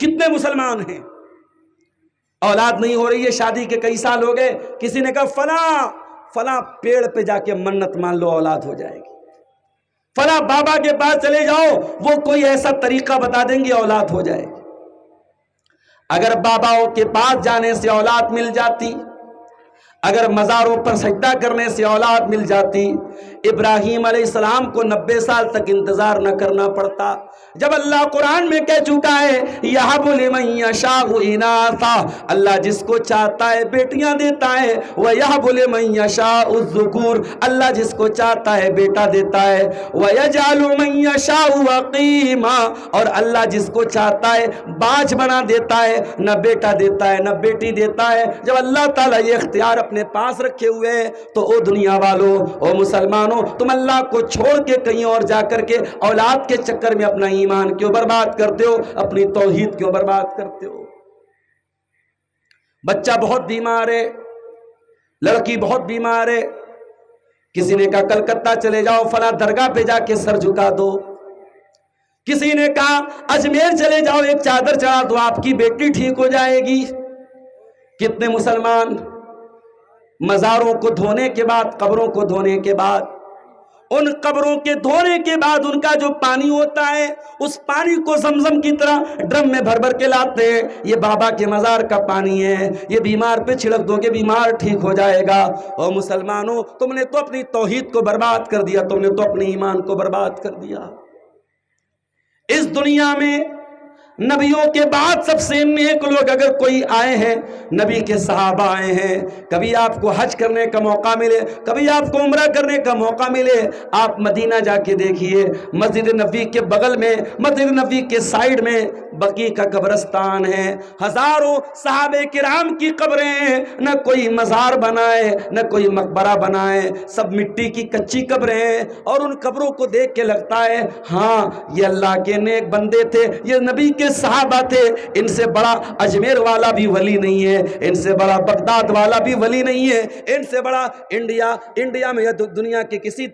کتنے مسلمان ہیں اولاد نہیں ہو رہی ہے، شادی کے کئی سال ہو گئے، کسی نے کہا فلاں پیڑ پہ جا کے منت مان لو اولاد ہو جائے گی، فلاں بابا کے پاس چلے جاؤ وہ کوئی ایسا طریقہ بتا دیں گے اولاد ہو جائے گی۔ اگر باباؤں کے پاس جانے سے اولاد مل جاتی، اگر مزاروں پر سجدہ کرنے سے اولاد مل جاتی، ابراہیم علیہ السلام کو 90 سال تک انتظار نہ کرنا پڑتا۔ جب اللہ قرآن میں کہہ چکا ہے یَهَبُ لِمَن یَشَاءُ إِنَاثًا، اللہ جس کو چاہتا ہے بیٹیاں دیتا ہے، وَيَهَبُ لِمَن یَشَاءُ الذُّكُورَ، اللہ جس کو چاہتا ہے بیٹا دیتا ہے، وَيَجْعَلُ مَن یَشَاءُ عَقِیمًا، اور اللہ جس کو چاہتا ہے باج بنا دیتا ہے، نہ بیٹا دیتا ہے نہ بیٹی دیتا ہے۔ جب اللہ تعالیٰ یہ اختیار اپنے پاس رکھے ہوئے ہیں تو او دنیا والوں، او مسلمانوں، تم اللہ کو چھوڑ کے کہیں اور جا کر کے اولاد کے چکر میں اپنا ایمان کیوں برباد کرتے ہو، اپنی توحید کیوں برباد کرتے ہو؟ بچہ بہت بیمار ہے، لڑکی بہت بیمار ہے، کسی نے کہا کلکتہ چلے جاؤ، فلاں درگاہ پہ جا کے سر جھکا دو، کسی نے کہا اجمیر چلے جاؤ ایک چادر چڑھا دو آپ کی بیٹی ٹھیک ہو جائے گی۔ کتنے مسلمان مزاروں کو دھونے کے بعد، قبروں کو دھونے کے بعد، ان قبروں کے دھونے کے بعد ان کا جو پانی ہوتا ہے اس پانی کو زمزم کی طرح ڈرم میں بھر بھر کے لاتے ہیں، یہ بابا کے مزار کا پانی ہے، یہ بیمار پہ چھڑک دو گے بیمار ٹھیک ہو جائے گا۔ او مسلمانوں، تم نے تو اپنی توحید کو برباد کر دیا، تم نے تو اپنے ایمان کو برباد کر دیا۔ اس دنیا میں نبیوں کے بعد سب سے نیک لوگ اگر کوئی آئے ہیں، نبی کے صحابہ آئے ہیں۔ کبھی آپ کو حج کرنے کا موقع ملے، کبھی آپ کو عمرہ کرنے کا موقع ملے، آپ مدینہ جا کے دیکھیے، مسجد نبوی کے بغل میں، مسجد نبوی کے سائیڈ میں بقیع کا قبرستان ہے، ہزاروں صحابہ کرام کی قبریں ہیں، نہ کوئی مزار بنائے نہ کوئی مقبرہ بنائے، سب مٹی کی کچی قبریں ہیں، اور ان قبروں کو دیکھ کے لگتا ہے ہاں یہ اللہ کے نیک بندے تھے، یہ نبی کے صحابہ تھے، ان سے بڑا اجمیر والا بھی ولی نہیں ہے، ان سے بڑا بغداد والا بھی ولی نہیں ہے، ان سے بڑا انڈیا میں یا دنیا کے کسی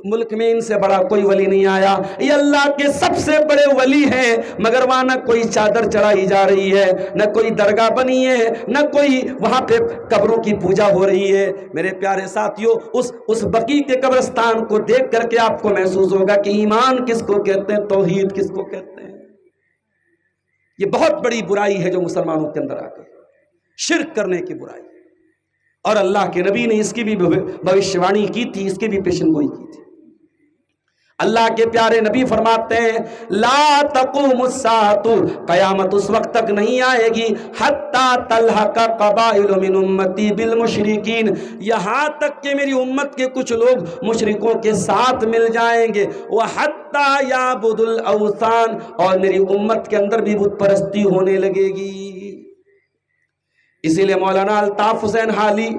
ملک میں ان سے بڑا کوئی ولی نہیں آیا، یہ اللہ کے سب سے بڑے ولی ہیں، مگر وہاں نہ کوئی چادر چڑھائی جا رہی ہے، نہ کوئی درگاہ بنی ہے، نہ کوئی وہاں پہ قبروں کی پوجا ہو رہی ہے۔ میرے پیارے ساتھیوں، اس بقیع کے قبرستان کو دیکھ کر کے آپ کو محسوس ہوگا کہ ایمان کس کو کہتے ہیں، توحید کس کو کہتے ہیں۔ یہ بہت بڑی برائی ہے جو مسلمانوں کے اندر آ گئی، شرک کرنے کی برائی، اور اللہ کے نبی نے اس کی بھی بھوشیوانی کی تھی، اس کی بھی پیشن گوئی کی تھی۔ اللہ کے پیارے نبی فرماتے ہیں لا تقوم الساعة، قیامت اس وقت تک نہیں آئے گی حتی تلحق قبائل من امتی بالمشرکین، یہاں تک کہ میری امت کے کچھ لوگ مشرکوں کے ساتھ مل جائیں گے، وحتی یعبد الاوثان، اور میری امت کے اندر بھی بت پرستی ہونے لگے گی۔ اسی لیے مولانا الطاف حسین حالی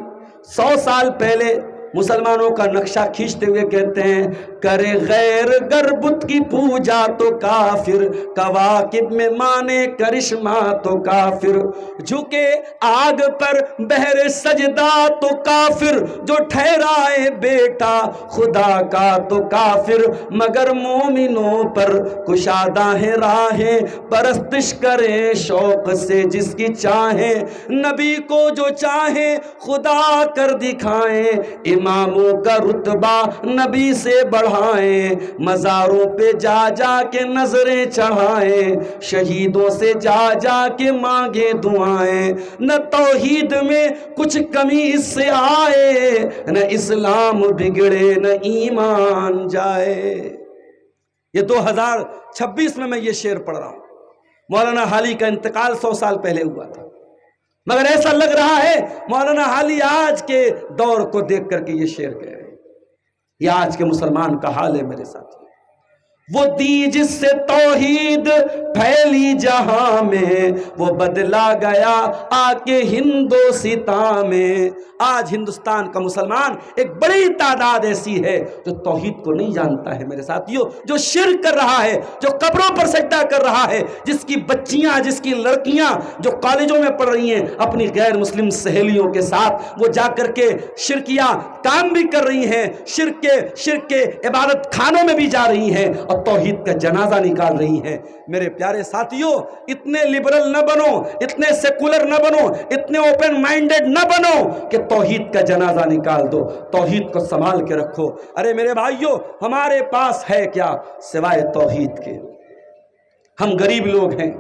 100 سال پہلے مسلمانوں کا نقشہ کھینچتے ہوئے کہتے ہیں کرے غیر گر بت کی پوجا تو کافر، کواکب میں مانے کرشمہ تو کافر، جھکے آگ پر بہر سجدہ تو کافر، جو ٹھہرائے بیٹا خدا کا تو کافر، مگر مومنوں پر کشادہ ہے راہیں، پرستش کرے شوق سے جس کی چاہیں، نبی کو جو چاہیں خدا کر دکھائیں، اماموں کا رتبہ نبی سے بڑھائیں، مزاروں پہ جا جا کے نظریں چڑھائیں، شہیدوں سے جا جا کے مانگے دعائیں، نہ توحید میں کچھ کمی اس سے آئے، نہ اسلام بگڑے نہ ایمان جائے۔ یہ 2026 میں یہ شعر پڑھ رہا ہوں، مولانا حالی کا انتقال 100 سال پہلے ہوا تھا، مگر ایسا لگ رہا ہے مولانا حالی آج کے دور کو دیکھ کر کے یہ شعر کہہ رہے ہیں۔ یہ آج کے مسلمان کا حال ہے میرے ساتھ۔ وہ دی جس سے توحید پھیلی جہاں میں، وہ بدلا گیا آ کے ہندوستان میں۔ آج ہندوستان کا مسلمان ایک بڑی تعداد ایسی ہے جو توحید کو نہیں جانتا ہے میرے ساتھیوں، جو شرک کر رہا ہے، جو قبروں پر سجدہ کر رہا ہے، جس کی بچیاں، جس کی لڑکیاں جو کالجوں میں پڑھ رہی ہیں اپنی غیر مسلم سہیلیوں کے ساتھ، وہ جا کر کے شرکیہ کام بھی کر رہی ہیں، شرک کے عبادت خانوں میں بھی جا رہی ہیں، اور توحید کا جنازہ نکال رہی ہیں۔ میرے پیارے ساتھیوں، اتنے لبرل نہ بنو، اتنے سیکولر نہ بنو، اتنے اوپن مائنڈڈ نہ بنو کہ توحید کا جنازہ نکال دو۔ توحید کو سنبھال کے رکھو۔ ارے میرے بھائیوں، ہمارے پاس ہے کیا سوائے توحید کے؟ ہم غریب لوگ ہیں،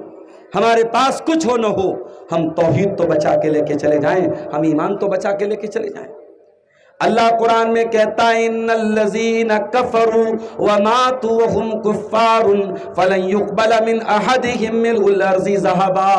ہمارے پاس کچھ ہو نہ ہو، ہم توحید تو بچا کے لے کے چلے جائیں، ہم ایمان تو بچا کے لے کے چلے جائیں۔ اللہ قرآن میں کہتا ہے ان الذین کفروا وماتوا وهم کفار فلن يقبل من احدهم ملء الارض ذهبا۔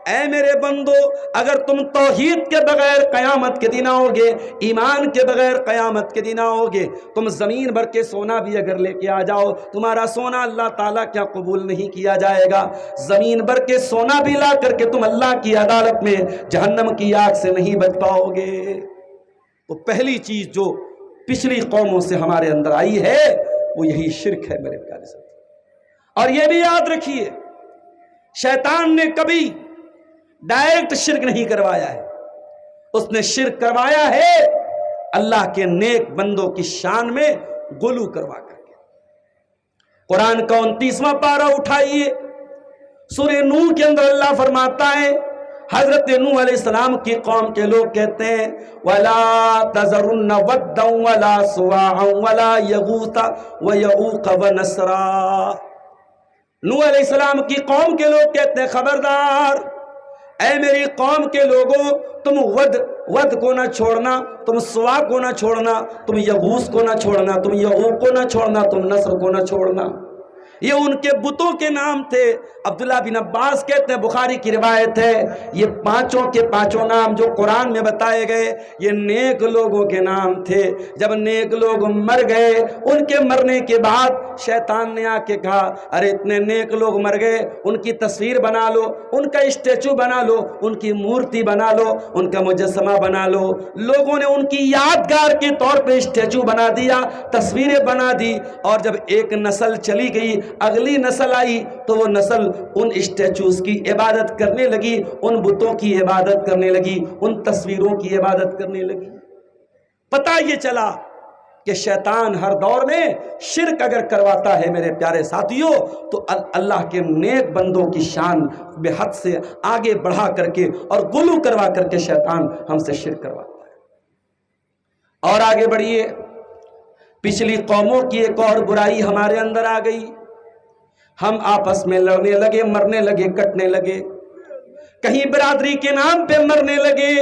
اے میرے بندو، اگر تم توحید کے بغیر قیامت کے دن آؤ گے، ایمان کے بغیر قیامت کے دن آؤ گے، تم زمین بھر کے سونا بھی اگر لے کے آ جاؤ، تمہارا سونا اللہ تعالیٰ کیا قبول نہیں کیا جائے گا؟ زمین بھر کے سونا بھی لا کر کے تم اللہ کی عدالت میں جہنم کی آگ سے نہیں بچ پاؤ گے۔ تو پہلی چیز جو پچھلی قوموں سے ہمارے اندر آئی ہے وہ یہی شرک ہے میرے پیارے ساتھی۔ اور یہ بھی یاد رکھیے، شیطان نے کبھی ڈائریکٹ شرک نہیں کروایا ہے، اس نے شرک کروایا ہے اللہ کے نیک بندوں کی شان میں غلو کروا کر کے۔ قرآن کا 29واں پارہ اٹھائیے، سورہ نوح کے اندر اللہ فرماتا ہے، حضرت نوح علیہ السلام کی قوم کے لوگ کہتے ہیں وَلَا تَذَرُنَّ وَدًّا وَلَا سُوَاعًا وَلَا يَغُوثَ وَيَعُوقَ وَنَسْرًا۔ نوح علیہ السلام کی قوم کے لوگ کہتے ہیں خبردار اے میری قوم کے لوگوں، تم ود کو نہ چھوڑنا، تم سوا کو نہ چھوڑنا، تم یغوث کو نہ چھوڑنا، تم یعوق کو نہ چھوڑنا، تم نصر کو نہ چھوڑنا۔ یہ ان کے بتوں کے نام تھے۔ عبداللہ بن عباس کہتے ہیں، بخاری کی روایت ہے، یہ پانچوں کے پانچوں نام جو قرآن میں بتائے گئے یہ نیک لوگوں کے نام تھے۔ جب نیک لوگ مر گئے، ان کے مرنے کے بعد شیطان نے آ کے کہا ارے اتنے نیک لوگ مر گئے، ان کی تصویر بنا لو، ان کا اسٹیچو بنا لو، ان کی مورتی بنا لو، ان کا مجسمہ بنا لو۔ لوگوں نے ان کی یادگار کے طور پہ اسٹیچو بنا دیا، تصویریں بنا دی، اور جب ایک نسل چلی گئی، اگلی نسل آئی تو وہ نسل ان اسٹیچوز کی عبادت کرنے لگی، ان بتوں کی عبادت کرنے لگی، ان تصویروں کی عبادت کرنے لگی۔ پتہ یہ چلا کہ شیطان ہر دور میں شرک اگر کرواتا ہے میرے پیارے ساتھیوں تو اللہ کے نیک بندوں کی شان بے حد سے آگے بڑھا کر کے اور غلو کروا کر کے شیطان ہم سے شرک کرواتا ہے۔ اور آگے بڑھیے، پچھلی قوموں کی ایک اور برائی ہمارے اندر آ گئی، ہم آپس میں لڑنے لگے، مرنے لگے، کٹنے لگے، کہیں برادری کے نام پہ مرنے لگے۔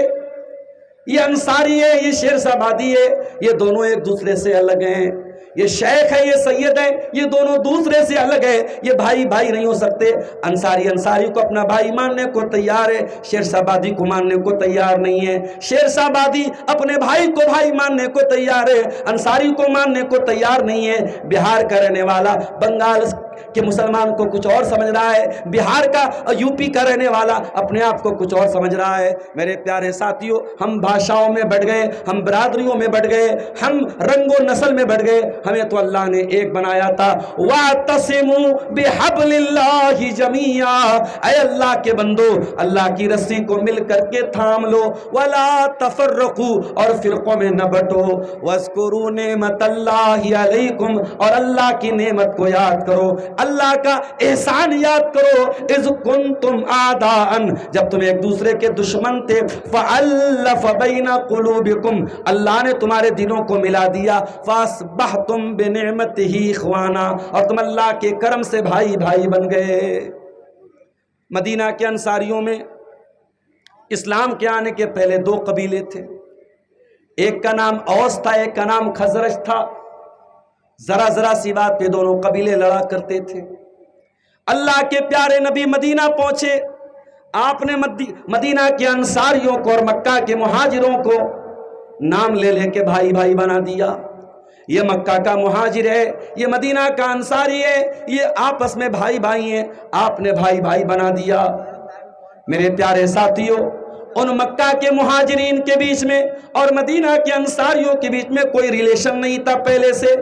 یہ انصاری ہے، یہ شیر آبادی ہے، یہ دونوں ایک دوسرے سے الگ ہیں۔ یہ شیخ ہے، یہ سید ہے، یہ دونوں دوسرے سے الگ ہے، یہ بھائی بھائی نہیں ہو سکتے۔ انصاری کو اپنا بھائی ماننے کو تیار ہے، شیر آبادی کو ماننے کو تیار نہیں ہے۔ شیر آبادی اپنے بھائی کو بھائی ماننے کو تیار ہے، انصاری کو ماننے کو تیار نہیں ہے۔ بہار کا رہنے والا بنگال کہ مسلمان کو کچھ اور سمجھ رہا ہے، بہار کا یو پی کا رہنے والا اپنے آپ کو کچھ اور سمجھ رہا ہے۔ میرے پیارے ساتھیوں، ہم بھاشاؤں میں بٹ گئے، ہم برادریوں میں بٹ گئے، ہم رنگ و نسل میں بٹ گئے، ہمیں تو اللہ نے ایک بنایا تھا۔ وَاعْتَصِمُوا بِحَبْلِ اللَّهِ جَمِيعًا، اے اللہ کے بندو اللہ کی رسی کو مل کر کے تھام لو، وَلَا تَفَرَّقُوا، اور فرقوں میں نہ بٹو، وَاذْكُرُوا نِعْمَةَ اللَّهِ عَلَيْكُمْ، اور اللہ کی نعمت کو یاد کرو، اللہ کا احسان یاد کرو۔ اذ کنتم اعداء، جب تم ایک دوسرے کے دشمن تھے، فالف بین قلوبکم، اللہ نے تمہارے دلوں کو ملا دیا، فاصبحتم بنعمتہ اخوانا، اور تم اللہ کے کرم سے بھائی بھائی بن گئے۔ مدینہ کے انصاریوں میں اسلام کے آنے کے پہلے دو قبیلے تھے، ایک کا نام اوس تھا، ایک کا نام خزرج تھا۔ ذرا سی بات پہ دونوں قبیلے لڑا کرتے تھے۔ اللہ کے پیارے نبی مدینہ پہنچے، آپ نے مدینہ کے انصاریوں کو اور مکہ کے مہاجروں کو نام لے لے کے بھائی بھائی بنا دیا۔ یہ مکہ کا مہاجر ہے، یہ مدینہ کا انصاری ہے، یہ آپس میں بھائی بھائی ہیں، آپ نے بھائی بھائی بنا دیا۔ میرے پیارے ساتھیوں، ان مکہ کے مہاجرین کے بیچ میں اور مدینہ کے انصاریوں کے بیچ میں کوئی ریلیشن نہیں تھا پہلے سے،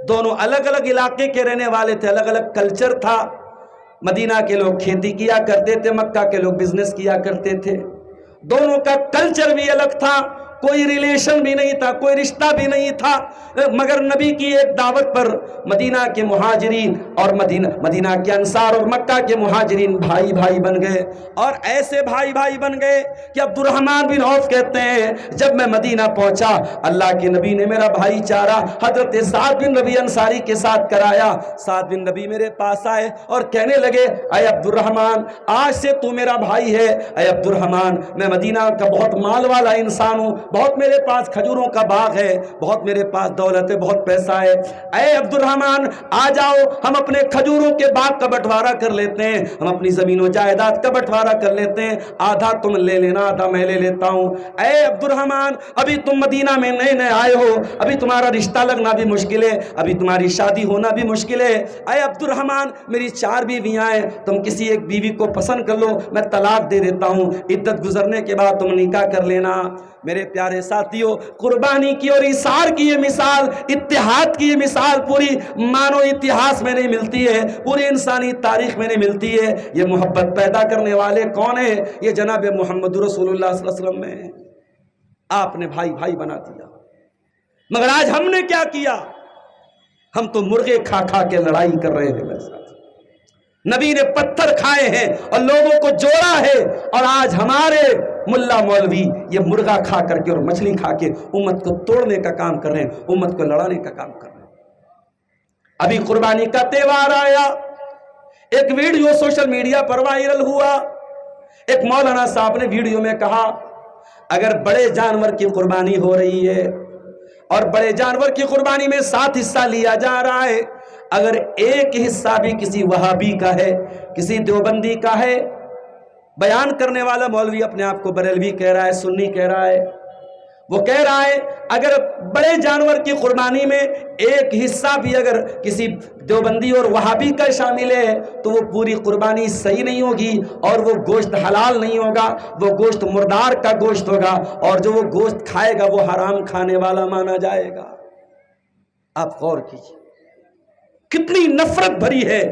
دونوں الگ الگ علاقے کے رہنے والے تھے، الگ الگ کلچر تھا۔ مدینہ کے لوگ کھیتی کیا کرتے تھے، مکہ کے لوگ بزنس کیا کرتے تھے، دونوں کا کلچر بھی الگ تھا، کوئی ریلیشن بھی نہیں تھا، کوئی رشتہ بھی نہیں تھا، مگر نبی کی ایک دعوت پر مدینہ کے مہاجرین اور مدینہ کے انصار اور مکہ کے مہاجرین بھائی بھائی بن گئے، اور ایسے بھائی بھائی بن گئے کہ عبد الرحمن بن عوف کہتے ہیں جب میں مدینہ پہنچا اللہ کے نبی نے میرا بھائی چارہ حضرت سعد بن ربیع انصاری کے ساتھ کرایا۔ سعد بن ربیع میرے پاس آئے اور کہنے لگے اے عبد الرحمن آج سے تو میرا بھائی ہے۔ اے عبد الرحمن میں مدینہ کا بہت مال والا انسان ہوں، بہت میرے پاس کھجوروں کا باغ ہے، بہت میرے پاس دولت ہے، بہت پیسہ ہے۔ اے عبد الرحمن آ جاؤ ہم اپنے کھجوروں کے باغ کا بٹوارا کر لیتے ہیں، ہم اپنی زمین و جائیداد کا بٹوارا کر لیتے ہیں، آدھا تم لے لینا آدھا میں لے لیتا ہوں۔ اے عبد الرحمن ابھی تم مدینہ میں نئے نئے آئے ہو، ابھی تمہارا رشتہ لگنا بھی مشکل ہے، ابھی تمہاری شادی ہونا بھی مشکل ہے۔ اے عبد الرحمن میری 4 بیویاں ہیں، تم کسی ایک بیوی کو پسند کر لو، میں طلاق دے دیتا ہوں، عدت گزرنے کے بعد تم نکاح کر لینا۔ میرے پیارے ساتھیوں قربانی کی اور ایثار کی یہ مثال، اتحاد کی یہ مثال پوری مانو اتہاس میں نہیں ملتی ہے، پوری انسانی تاریخ میں نہیں ملتی ہے۔ یہ محبت پیدا کرنے والے کون ہیں؟ یہ جناب محمد رسول اللہ صلی اللہ علیہ وسلم میں آپ نے بھائی بھائی بنا دیا۔ مگر آج ہم نے کیا کیا؟ ہم تو مرغے کھا کھا کے لڑائی کر رہے ہیں میرے ساتھ۔ نبی نے پتھر کھائے ہیں اور لوگوں کو جوڑا ہے، اور آج ہمارے ملا مولوی یہ مرغا کھا کر کے اور مچھلی کھا کے امت کو توڑنے کا کام کر رہے ہیں، امت کو لڑانے کا کام کر رہے ہیں۔ ابھی قربانی کا تہوار آیا، ایک ویڈیو سوشل میڈیا پر وائرل ہوا، ایک مولانا صاحب نے ویڈیو میں کہا اگر بڑے جانور کی قربانی ہو رہی ہے اور بڑے جانور کی قربانی میں 7 حصہ لیا جا رہا ہے، اگر ایک حصہ بھی کسی وہابی کا ہے، کسی دیوبندی کا ہے، بیان کرنے والا مولوی اپنے آپ کو بریلوی کہہ رہا ہے، سنی کہہ رہا ہے، وہ کہہ رہا ہے اگر بڑے جانور کی قربانی میں ایک حصہ بھی اگر کسی دیوبندی اور وہابی کا شامل ہے تو وہ پوری قربانی صحیح نہیں ہوگی، اور وہ گوشت حلال نہیں ہوگا، وہ گوشت مردار کا گوشت ہوگا، اور جو وہ گوشت کھائے گا وہ حرام کھانے والا مانا جائے گا۔ آپ غور کیجیے کتنی نفرت بھری ہے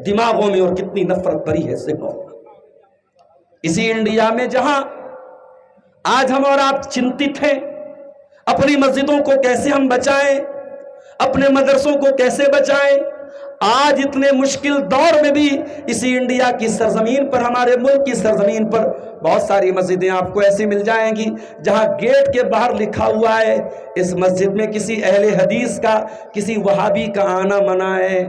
دماغوں میں اور کتنی نفرت بھری ہے ذہنوں میں۔ اسی انڈیا میں جہاں آج ہم اور آپ چنتت ہیں اپنی مسجدوں کو کیسے ہم بچائیں، اپنے مدرسوں کو کیسے بچائیں، آج اتنے مشکل دور میں بھی اسی انڈیا کی سرزمین پر، ہمارے ملک کی سرزمین پر بہت ساری مسجدیں آپ کو ایسی مل جائیں گی جہاں گیٹ کے باہر لکھا ہوا ہے اس مسجد میں کسی اہل حدیث کا، کسی وہابی کا آنا منع ہے۔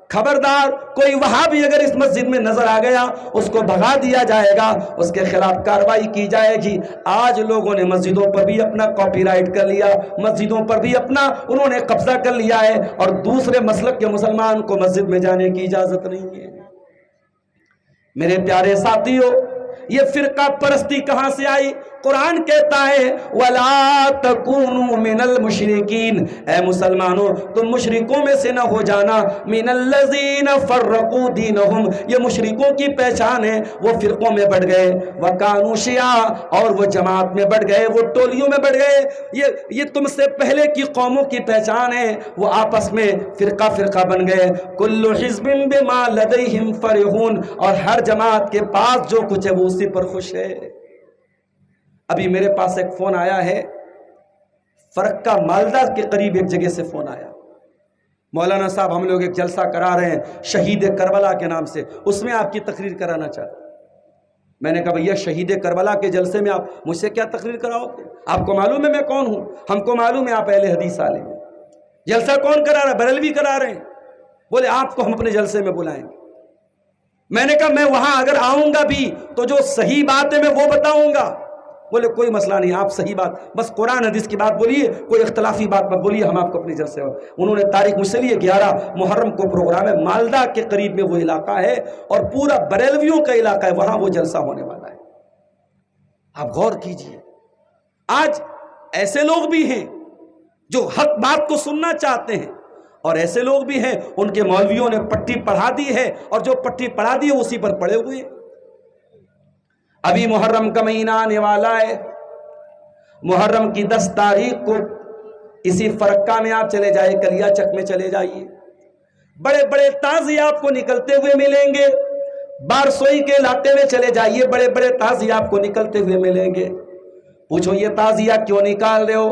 خبردار کوئی وہابی اگر اس مسجد میں نظر آ گیا اس کو بھگا دیا جائے گا، اس کے خلاف کارروائی کی جائے گی۔ آج لوگوں نے مسجدوں پر بھی اپنا کاپی رائٹ کر لیا، مسجدوں پر بھی اپنا انہوں نے قبضہ کر لیا ہے، اور دوسرے مسلک کے مسلمان کو مسجد میں جانے کی اجازت نہیں ہے۔ میرے پیارے ساتھیوں یہ فرقہ پرستی کہاں سے آئی؟ قرآن کہتا ہے وَلَا تَكُونُوا مِنَ الْمُشْرِكِينَ، اے مسلمانوں تم مشرکوں میں سے نہ ہو جانا، مِنَ الَّذِينَ فَرَّقُوا دِينَهُمْ، یہ مشرکوں کی پہچان ہے، وہ فرقوں میں بڑھ گئے، وَكَانُوا شِيَعًا، اور وہ جماعت میں بڑھ گئے، وہ ٹولیوں میں بڑھ گئے۔ یہ تم سے پہلے کی قوموں کی پہچان ہے، وہ آپس میں فرقہ فرقہ بن گئے۔ كُلُّ حِزْبٍ بِمَا لَدَيْهِمْ فَرِحُونَ، اور ہر جماعت کے پاس جو کچھ ہے وہ اسی پر خوش ہے۔ ابھی میرے پاس ایک فون آیا ہے، فرقہ مالدہ کے قریب ایک جگہ سے فون آیا، مولانا صاحب ہم لوگ ایک جلسہ کرا رہے ہیں شہید کربلا کے نام سے، اس میں آپ کی تقریر کرانا چاہتے ہیں۔ میں نے کہا بھیا شہید کربلا کے جلسے میں آپ مجھ سے کیا تقریر کراؤ گے؟ آپ کو معلوم ہے میں کون ہوں، ہم کو معلوم ہے آپ اہل حدیث عالم ہیں، جلسہ کون کرا رہا ہے؟ بریلوی کرا رہے ہیں۔ بولے آپ کو ہم اپنے جلسے میں بلائیں گے۔ میں نے کہا میں وہاں اگر آؤں گا بھی تو جو صحیح بات ہے میں وہ بتاؤں گا۔ بولے کوئی مسئلہ نہیں، آپ صحیح بات بس قرآن حدیث کی بات بولیے، کوئی اختلافی بات مت بولیے، ہم آپ کو اپنے جلسے میں۔ انہوں نے تاریخ مجھ سے لیے 11 محرم کو پروگرام ہے، مالدہ کے قریب میں وہ علاقہ ہے اور پورا بریلویوں کا علاقہ ہے، وہاں وہ جلسہ ہونے والا ہے۔ آپ غور کیجئے آج ایسے لوگ بھی ہیں جو حق بات کو سننا چاہتے ہیں، اور ایسے لوگ بھی ہیں ان کے مولویوں نے پٹی پڑھا دی ہے، اور جو پٹی پڑھا دی ہے اسی پر پڑے ہوئے ہیں۔ ابھی محرم کا مہینہ آنے والا ہے، محرم کی 10 تاریخ کو اسی فرقہ میں آپ چلے جائیں، کلیا چک میں چلے جائیے، بڑے بڑے تازی آپ کو نکلتے ہوئے ملیں گے۔ بارسوئی کے علاقے میں چلے جائیے، بڑے بڑے تازی آپ کو نکلتے ہوئے ملیں گے۔ پوچھو یہ تعزیہ کیوں نکال رہے ہو؟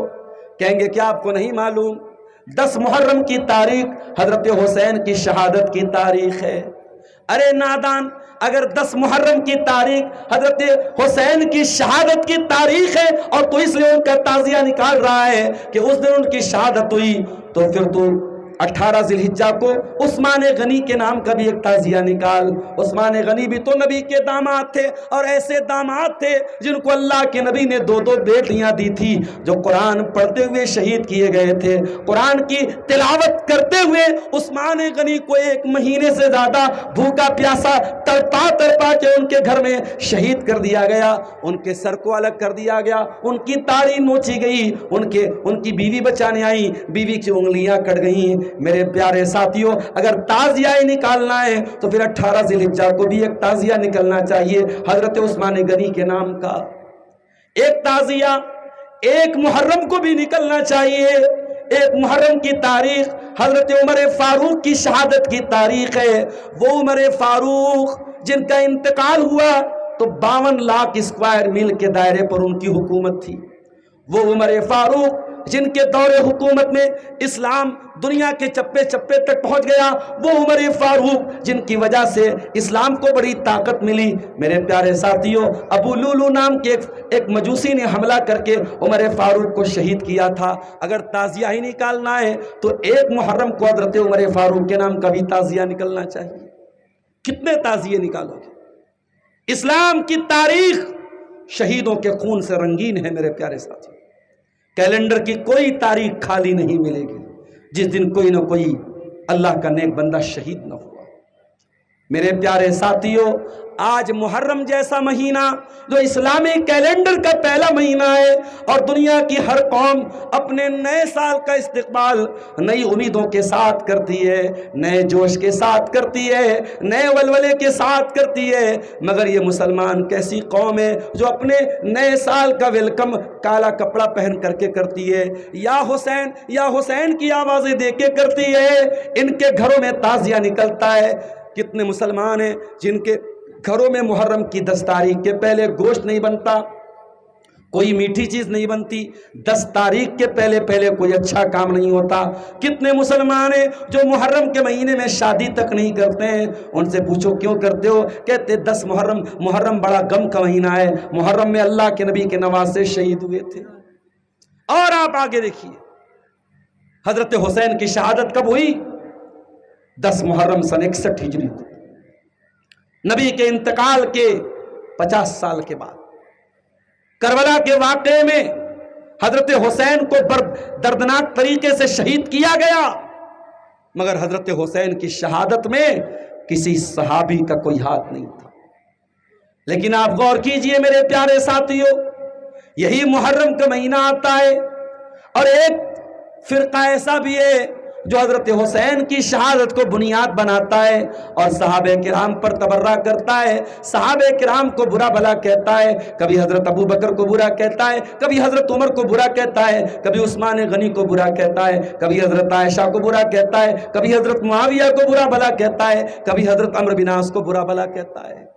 کہیں گے کیا آپ کو نہیں معلوم 10 محرم کی تاریخ حضرت حسین کی شہادت کی تاریخ ہے؟ ارے نادان، اگر 10 محرم کی تاریخ حضرت حسین کی شہادت کی تاریخ ہے اور تو اس لیے ان کا تعزیہ نکال رہا ہے کہ اس دن ان کی شہادت ہوئی، تو پھر تو 18 ذی الحجہ کو عثمان غنی کے نام کا بھی ایک تعزیہ نکال۔ عثمان غنی بھی تو نبی کے داماد تھے، اور ایسے داماد تھے جن کو اللہ کے نبی نے 2 بیٹیاں دی تھی، جو قرآن پڑھتے ہوئے شہید کیے گئے تھے۔ قرآن کی تلاوت کرتے ہوئے عثمان غنی کو 1 مہینے سے زیادہ بھوکا پیاسا تڑپا کے ان کے گھر میں شہید کر دیا گیا، ان کے سر کو الگ کر دیا گیا، ان کی داڑھی نوچی گئی، ان کی بیوی بچانے آئی، بیوی کی انگلیاں کٹ گئیں۔ میرے پیارے ساتھیوں، اگر تعزیہ ہی نکالنا ہے تو پھر 18 ذی الحجہ کو بھی ایک تعزیہ نکلنا چاہیے حضرت عثمان غنی کے نام کا۔ ایک تعزیہ 1 محرم کو بھی نکلنا چاہیے۔ 1 محرم کی تاریخ حضرت عمر فاروق کی شہادت کی تاریخ ہے۔ وہ عمر فاروق جن کا انتقال ہوا تو 52 لاکھ اسکوائر میل کے دائرے پر ان کی حکومت تھی۔ وہ عمر فاروق جن کے دور حکومت میں اسلام دنیا کے چپے چپے تک پہنچ گیا، وہ عمر فاروق جن کی وجہ سے اسلام کو بڑی طاقت ملی۔ میرے پیارے ساتھیوں، ابو لولو نام کے ایک مجوسی نے حملہ کر کے عمر فاروق کو شہید کیا تھا۔ اگر تعزیہ ہی نکالنا ہے تو 1 محرم کو حضرت عمر فاروق کے نام کا بھی تعزیہ نکلنا چاہیے۔ کتنے تعزیے نکالو گے؟ اسلام کی تاریخ شہیدوں کے خون سے رنگین ہے میرے پیارے ساتھیوں۔ کیلنڈر کی کوئی تاریخ خالی نہیں ملے گی جس دن کوئی نہ کوئی اللہ کا نیک بندہ شہید نہ ہوا۔ میرے پیارے ساتھیوں، آج محرم جیسا مہینہ جو اسلامی کیلنڈر کا پہلا مہینہ ہے، اور دنیا کی ہر قوم اپنے نئے سال کا استقبال نئی امیدوں کے ساتھ کرتی ہے، نئے جوش کے ساتھ کرتی ہے، نئے ولولے کے ساتھ کرتی ہے، مگر یہ مسلمان کیسی قوم ہے جو اپنے نئے سال کا ویلکم کالا کپڑا پہن کر کے کرتی ہے، یا حسین کی آوازیں دے کے کرتی ہے۔ ان کے گھروں میں تعزیہ نکلتا ہے۔ کتنے مسلمان ہیں جن کے گھروں میں محرم کی 10 تاریخ کے پہلے گوشت نہیں بنتا، کوئی میٹھی چیز نہیں بنتی، 10 تاریخ کے پہلے کوئی اچھا کام نہیں ہوتا۔ کتنے مسلمان ہیں جو محرم کے مہینے میں شادی تک نہیں کرتے ہیں، ان سے پوچھو کیوں کرتے ہو؟ کہتے 10 محرم بڑا غم کا مہینہ ہے، محرم میں اللہ کے نبی کے نواسے شہید ہوئے تھے۔ اور آپ آگے دیکھیے، حضرت حسین کی شہادت کب ہوئی؟ 10 محرم سن 61 ہجری کو، نبی کے انتقال کے 50 سال کے بعد کربلا کے واقعے میں حضرت حسین کو دردناک طریقے سے شہید کیا گیا، مگر حضرت حسین کی شہادت میں کسی صحابی کا کوئی ہاتھ نہیں تھا۔ لیکن آپ غور کیجئے میرے پیارے ساتھیوں، یہی محرم کا مہینہ آتا ہے اور ایک فرقہ ایسا بھی ہے جو حضرت حسین کی شہادت کو بنیاد بناتا ہے اور صحابہ کرام پر تبرہ کرتا ہے، صحابہ کرام کو برا بھلا کہتا ہے، کبھی حضرت ابو بکر کو برا کہتا ہے، کبھی حضرت عمر کو برا کہتا ہے، کبھی عثمان غنی کو برا کہتا ہے، کبھی حضرت عائشہ کو برا کہتا ہے، کبھی حضرت معاویہ کو برا بھلا کہتا ہے، کبھی حضرت عمرو بن عاص کو برا بھلا کہتا ہے۔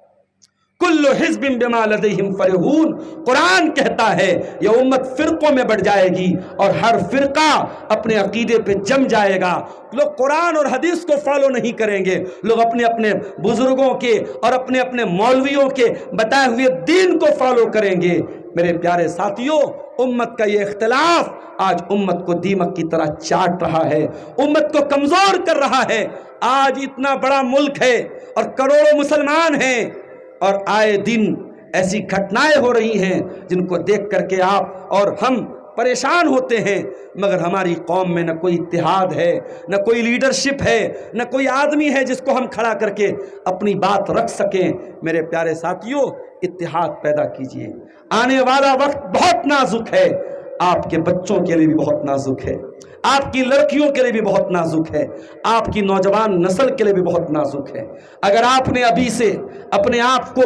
کل حزب بما لدیہم فرحون، قرآن کہتا ہے یہ امت فرقوں میں بڑھ جائے گی اور ہر فرقہ اپنے عقیدے پہ جم جائے گا۔ لوگ قرآن اور حدیث کو فالو نہیں کریں گے، لوگ اپنے اپنے بزرگوں کے اور اپنے اپنے مولویوں کے بتائے ہوئے دین کو فالو کریں گے۔ میرے پیارے ساتھیوں، امت کا یہ اختلاف آج امت کو دیمک کی طرح چاٹ رہا ہے، امت کو کمزور کر رہا ہے۔ آج اتنا بڑا ملک ہے اور کروڑوں مسلمان ہیں، اور آئے دن ایسی گھٹنائیں ہو رہی ہیں جن کو دیکھ کر کے آپ اور ہم پریشان ہوتے ہیں، مگر ہماری قوم میں نہ کوئی اتحاد ہے، نہ کوئی لیڈرشپ ہے، نہ کوئی آدمی ہے جس کو ہم کھڑا کر کے اپنی بات رکھ سکیں۔ میرے پیارے ساتھیوں، اتحاد پیدا کیجئے، آنے والا وقت بہت نازک ہے، آپ کے بچوں کے لیے بھی بہت نازک ہے، آپ کی لڑکیوں کے لیے بھی بہت نازک ہے، آپ کی نوجوان نسل کے لیے بھی بہت نازک ہے۔ اگر آپ نے ابھی سے اپنے آپ کو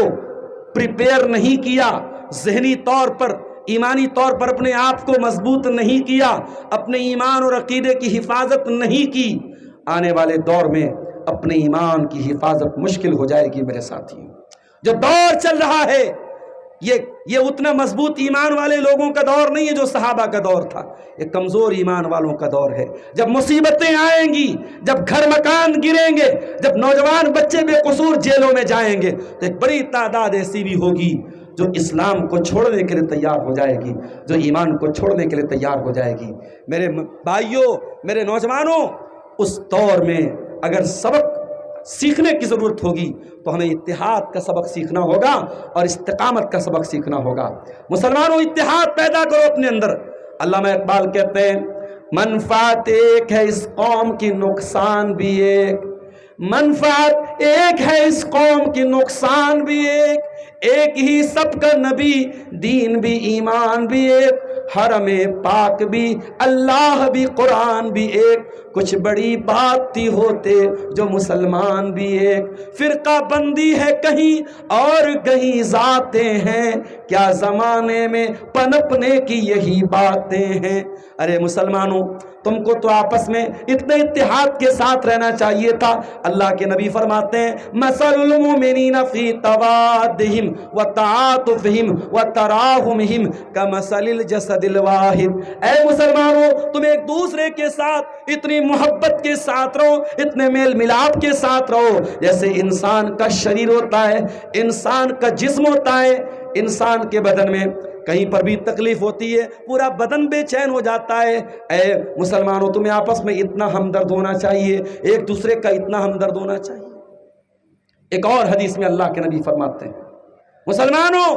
پریپیئر نہیں کیا، ذہنی طور پر ایمانی طور پر اپنے آپ کو مضبوط نہیں کیا، اپنے ایمان اور عقیدے کی حفاظت نہیں کی، آنے والے دور میں اپنے ایمان کی حفاظت مشکل ہو جائے گی۔ میرے ساتھیوں، جو دور چل رہا ہے یہ اتنا مضبوط ایمان والے لوگوں کا دور نہیں ہے جو صحابہ کا دور تھا، یہ کمزور ایمان والوں کا دور ہے۔ جب مصیبتیں آئیں گی، جب گھر مکان گریں گے، جب نوجوان بچے بے قصور جیلوں میں جائیں گے، تو ایک بڑی تعداد ایسی بھی ہوگی جو اسلام کو چھوڑنے کے لیے تیار ہو جائے گی، جو ایمان کو چھوڑنے کے لیے تیار ہو جائے گی۔ میرے بھائیوں، میرے نوجوانوں، اس دور میں اگر سبق سیکھنے کی ضرورت ہوگی تو ہمیں اتحاد کا سبق سیکھنا ہوگا اور استقامت کا سبق سیکھنا ہوگا۔ مسلمانوں، اتحاد پیدا کرو اپنے اندر۔ علامہ اقبال کہتے ہیں منفعت ایک ہے اس قوم کی، نقصان بھی ایک، منفعت ایک ہے اس قوم کی، نقصان بھی ایک ہی سب کا نبی، دین بھی ایمان بھی ایک، حرم پاک بھی اللہ بھی قرآن بھی ایک، کچھ بڑی بات تھی ہوتے جو مسلمان بھی ایک، فرقہ بندی ہے کہیں اور کہیں ذاتیں ہیں، کیا زمانے میں پنپنے کی یہی باتیں ہیں۔ ارے مسلمانوں، تم کو تو آپس میں اتنے اتحاد کے ساتھ رہنا چاہیے تھا۔ اللہ کے نبی فرماتے ہیں مثل المؤمنین فی توادہم وتعاطفہم وتراحمہم کمثل الجسد الواحد۔ اے مسلمانوں، تم ایک دوسرے کے ساتھ اتنی محبت کے ساتھ رہو، اتنے میل ملاپ کے ساتھ رہو جیسے انسان کا شریر ہوتا ہے، انسان کا جسم ہوتا ہے۔ انسان کے بدن میں کہیں پر بھی تکلیف ہوتی ہے، پورا بدن بے چین ہو جاتا ہے۔ اے مسلمانوں، تمہیں آپس میں اتنا ہمدرد ہونا چاہیے، ایک دوسرے کا اتنا ہمدرد ہونا چاہیے۔ ایک اور حدیث میں اللہ کے نبی فرماتے ہیں مسلمانوں،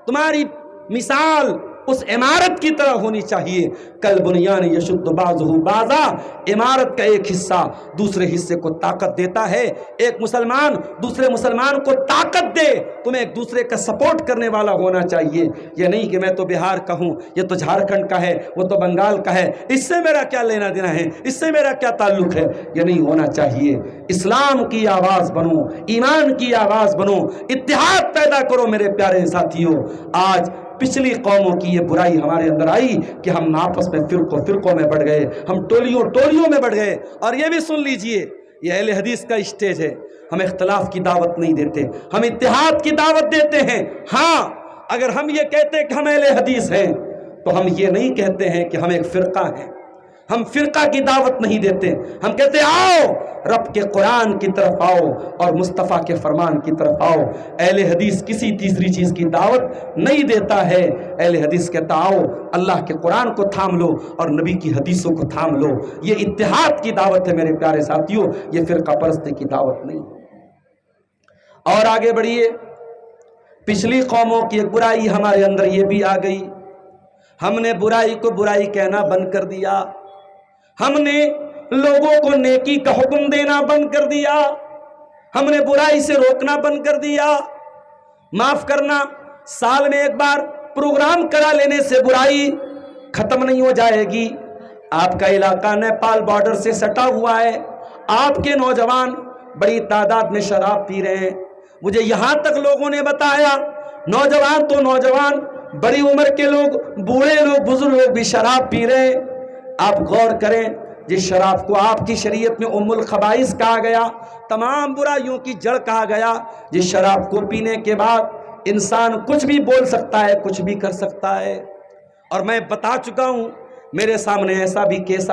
تمہاری مثال اس عمارت کی طرح ہونی چاہیے، کل بنیان یشد بعضہ بعضا، عمارت کا ایک حصہ دوسرے حصے کو طاقت دیتا ہے۔ ایک مسلمان دوسرے مسلمان کو طاقت دے، تمہیں ایک دوسرے کا سپورٹ کرنے والا ہونا چاہیے۔ یہ نہیں کہ میں تو بہار کا ہوں، یہ تو جھارکھنڈ کا ہے، وہ تو بنگال کا ہے، اس سے میرا کیا لینا دینا ہے، اس سے میرا کیا تعلق ہے، یہ نہیں ہونا چاہیے۔ اسلام کی آواز بنو، ایمان کی آواز بنو، اتحاد پیدا کرو میرے پیارے ساتھیوں۔ آج پچھلی قوموں کی یہ برائی ہمارے اندر آئی کہ ہم آپس میں فرقوں میں بڑھ گئے، ہم ٹولیوں میں بڑھ گئے۔ اور یہ بھی سن لیجئے، یہ اہل حدیث کا اسٹیج ہے، ہم اختلاف کی دعوت نہیں دیتے، ہم اتحاد کی دعوت دیتے ہیں۔ ہاں، اگر ہم یہ کہتے ہیں کہ ہم اہل حدیث ہیں تو ہم یہ نہیں کہتے ہیں کہ ہم ایک فرقہ ہیں، ہم فرقہ کی دعوت نہیں دیتے، ہم کہتے ہیں آؤ رب کے قرآن کی طرف آؤ اور مصطفیٰ کے فرمان کی طرف آؤ۔ اہل حدیث کسی تیسری چیز کی دعوت نہیں دیتا ہے، اہل حدیث کہتا آؤ اللہ کے قرآن کو تھام لو اور نبی کی حدیثوں کو تھام لو۔ یہ اتحاد کی دعوت ہے میرے پیارے ساتھیوں، یہ فرقہ پرستی کی دعوت نہیں۔ اور آگے بڑھیے، پچھلی قوموں کی ایک برائی ہمارے اندر یہ بھی آ گئی، ہم نے برائی کو برائی کہنا بند کر دیا، ہم نے لوگوں کو نیکی کا حکم دینا بند کر دیا، ہم نے برائی سے روکنا بند کر دیا۔ معاف کرنا، سال میں ایک بار پروگرام کرا لینے سے برائی ختم نہیں ہو جائے گی۔ آپ کا علاقہ نیپال بارڈر سے سٹا ہوا ہے، آپ کے نوجوان بڑی تعداد میں شراب پی رہے ہیں۔ مجھے یہاں تک لوگوں نے بتایا نوجوان تو نوجوان، بڑی عمر کے لوگ، بوڑھے لوگ، بزرگ لوگ بھی شراب پی رہے ہیں۔ آپ غور کریں، جس شراب کو آپ کی شریعت میں ام الخبائث کہا گیا، تمام برائیوں کی جڑ کہا گیا، جس شراب کو پینے کے بعد انسان کچھ بھی بول سکتا ہے، کچھ بھی کر سکتا ہے۔ اور میں بتا چکا ہوں، میرے سامنے ایسا بھی کیس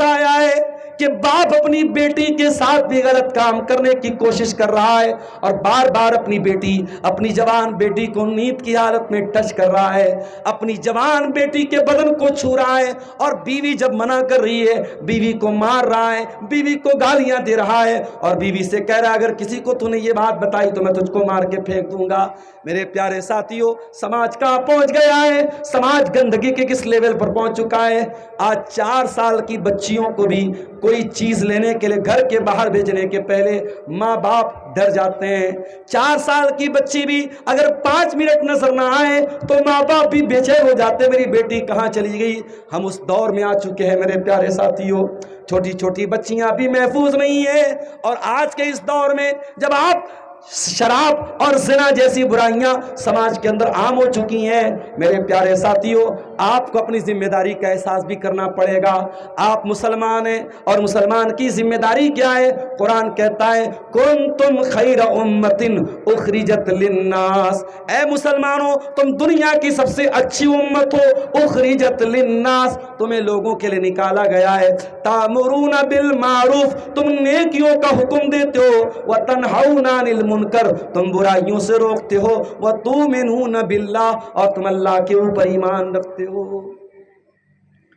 آیا ہے کہ باپ اپنی بیٹی کے ساتھ بھی غلط کام کرنے کی کوشش کر رہا ہے اور بار بار اپنی بیٹی، اپنی جوان بیٹی کو نیند کی حالت میں ٹچ کر رہا ہے، اپنی جوان بیٹی کے بدن کو چھو رہا ہے، اور بیوی جب منع کر رہی ہے بیوی کو مار رہا ہے، بیوی کو گالیاں دے رہا ہے، اور بیوی سے کہہ رہا ہے اگر کسی کو تو نے یہ بات بتائی تو میں تجھ کو مار کے پھینک دوں گا۔ میرے پیارے ساتھیوں، سماج کہاں پہنچ گیا ہے، سماج گندگی کے کس لیول پر پہنچ چکا ہے۔ آج 4 سال کی بچیوں کو بھی کوئی چیز لینے کے لیے گھر کے باہر بھیجنے کے پہلے ماں باپ ڈر جاتے ہیں۔ 4 سال کی بچی بھی اگر 5 منٹ نظر نہ آئے تو ماں باپ بھی بے چین ہو جاتے، میری بیٹی کہاں چلی گئی۔ ہم اس دور میں آ چکے ہیں میرے پیارے ساتھیوں، چھوٹی چھوٹی بچیاں بھی محفوظ نہیں ہیں۔ اور آج کے اس دور میں جب آپ شراب اور زنا جیسی برائیاں سماج کے اندر عام ہو چکی ہیں، میرے پیارے ساتھیوں آپ کو اپنی ذمہ داری کا احساس بھی کرنا پڑے گا. آپ مسلمان ہیں اور مسلمان کی ذمہ داری کیا ہے؟ قرآن کہتا ہے کنتم خیر امت اخرجت للناس، اے مسلمانوں تم دنیا کی سب سے اچھی امت ہو. اخرجت للناس، تمہیں لوگوں کے لیے نکالا گیا ہے. تامرون بالمعروف، تم نیکیوں کا حکم دیتے ہو. وتنہون عن المنکر، تم برائیوں سے روکتے ہو. وتؤمنون باللہ، اور تم اللہ کے اوپر ایمان رکھتے ہو.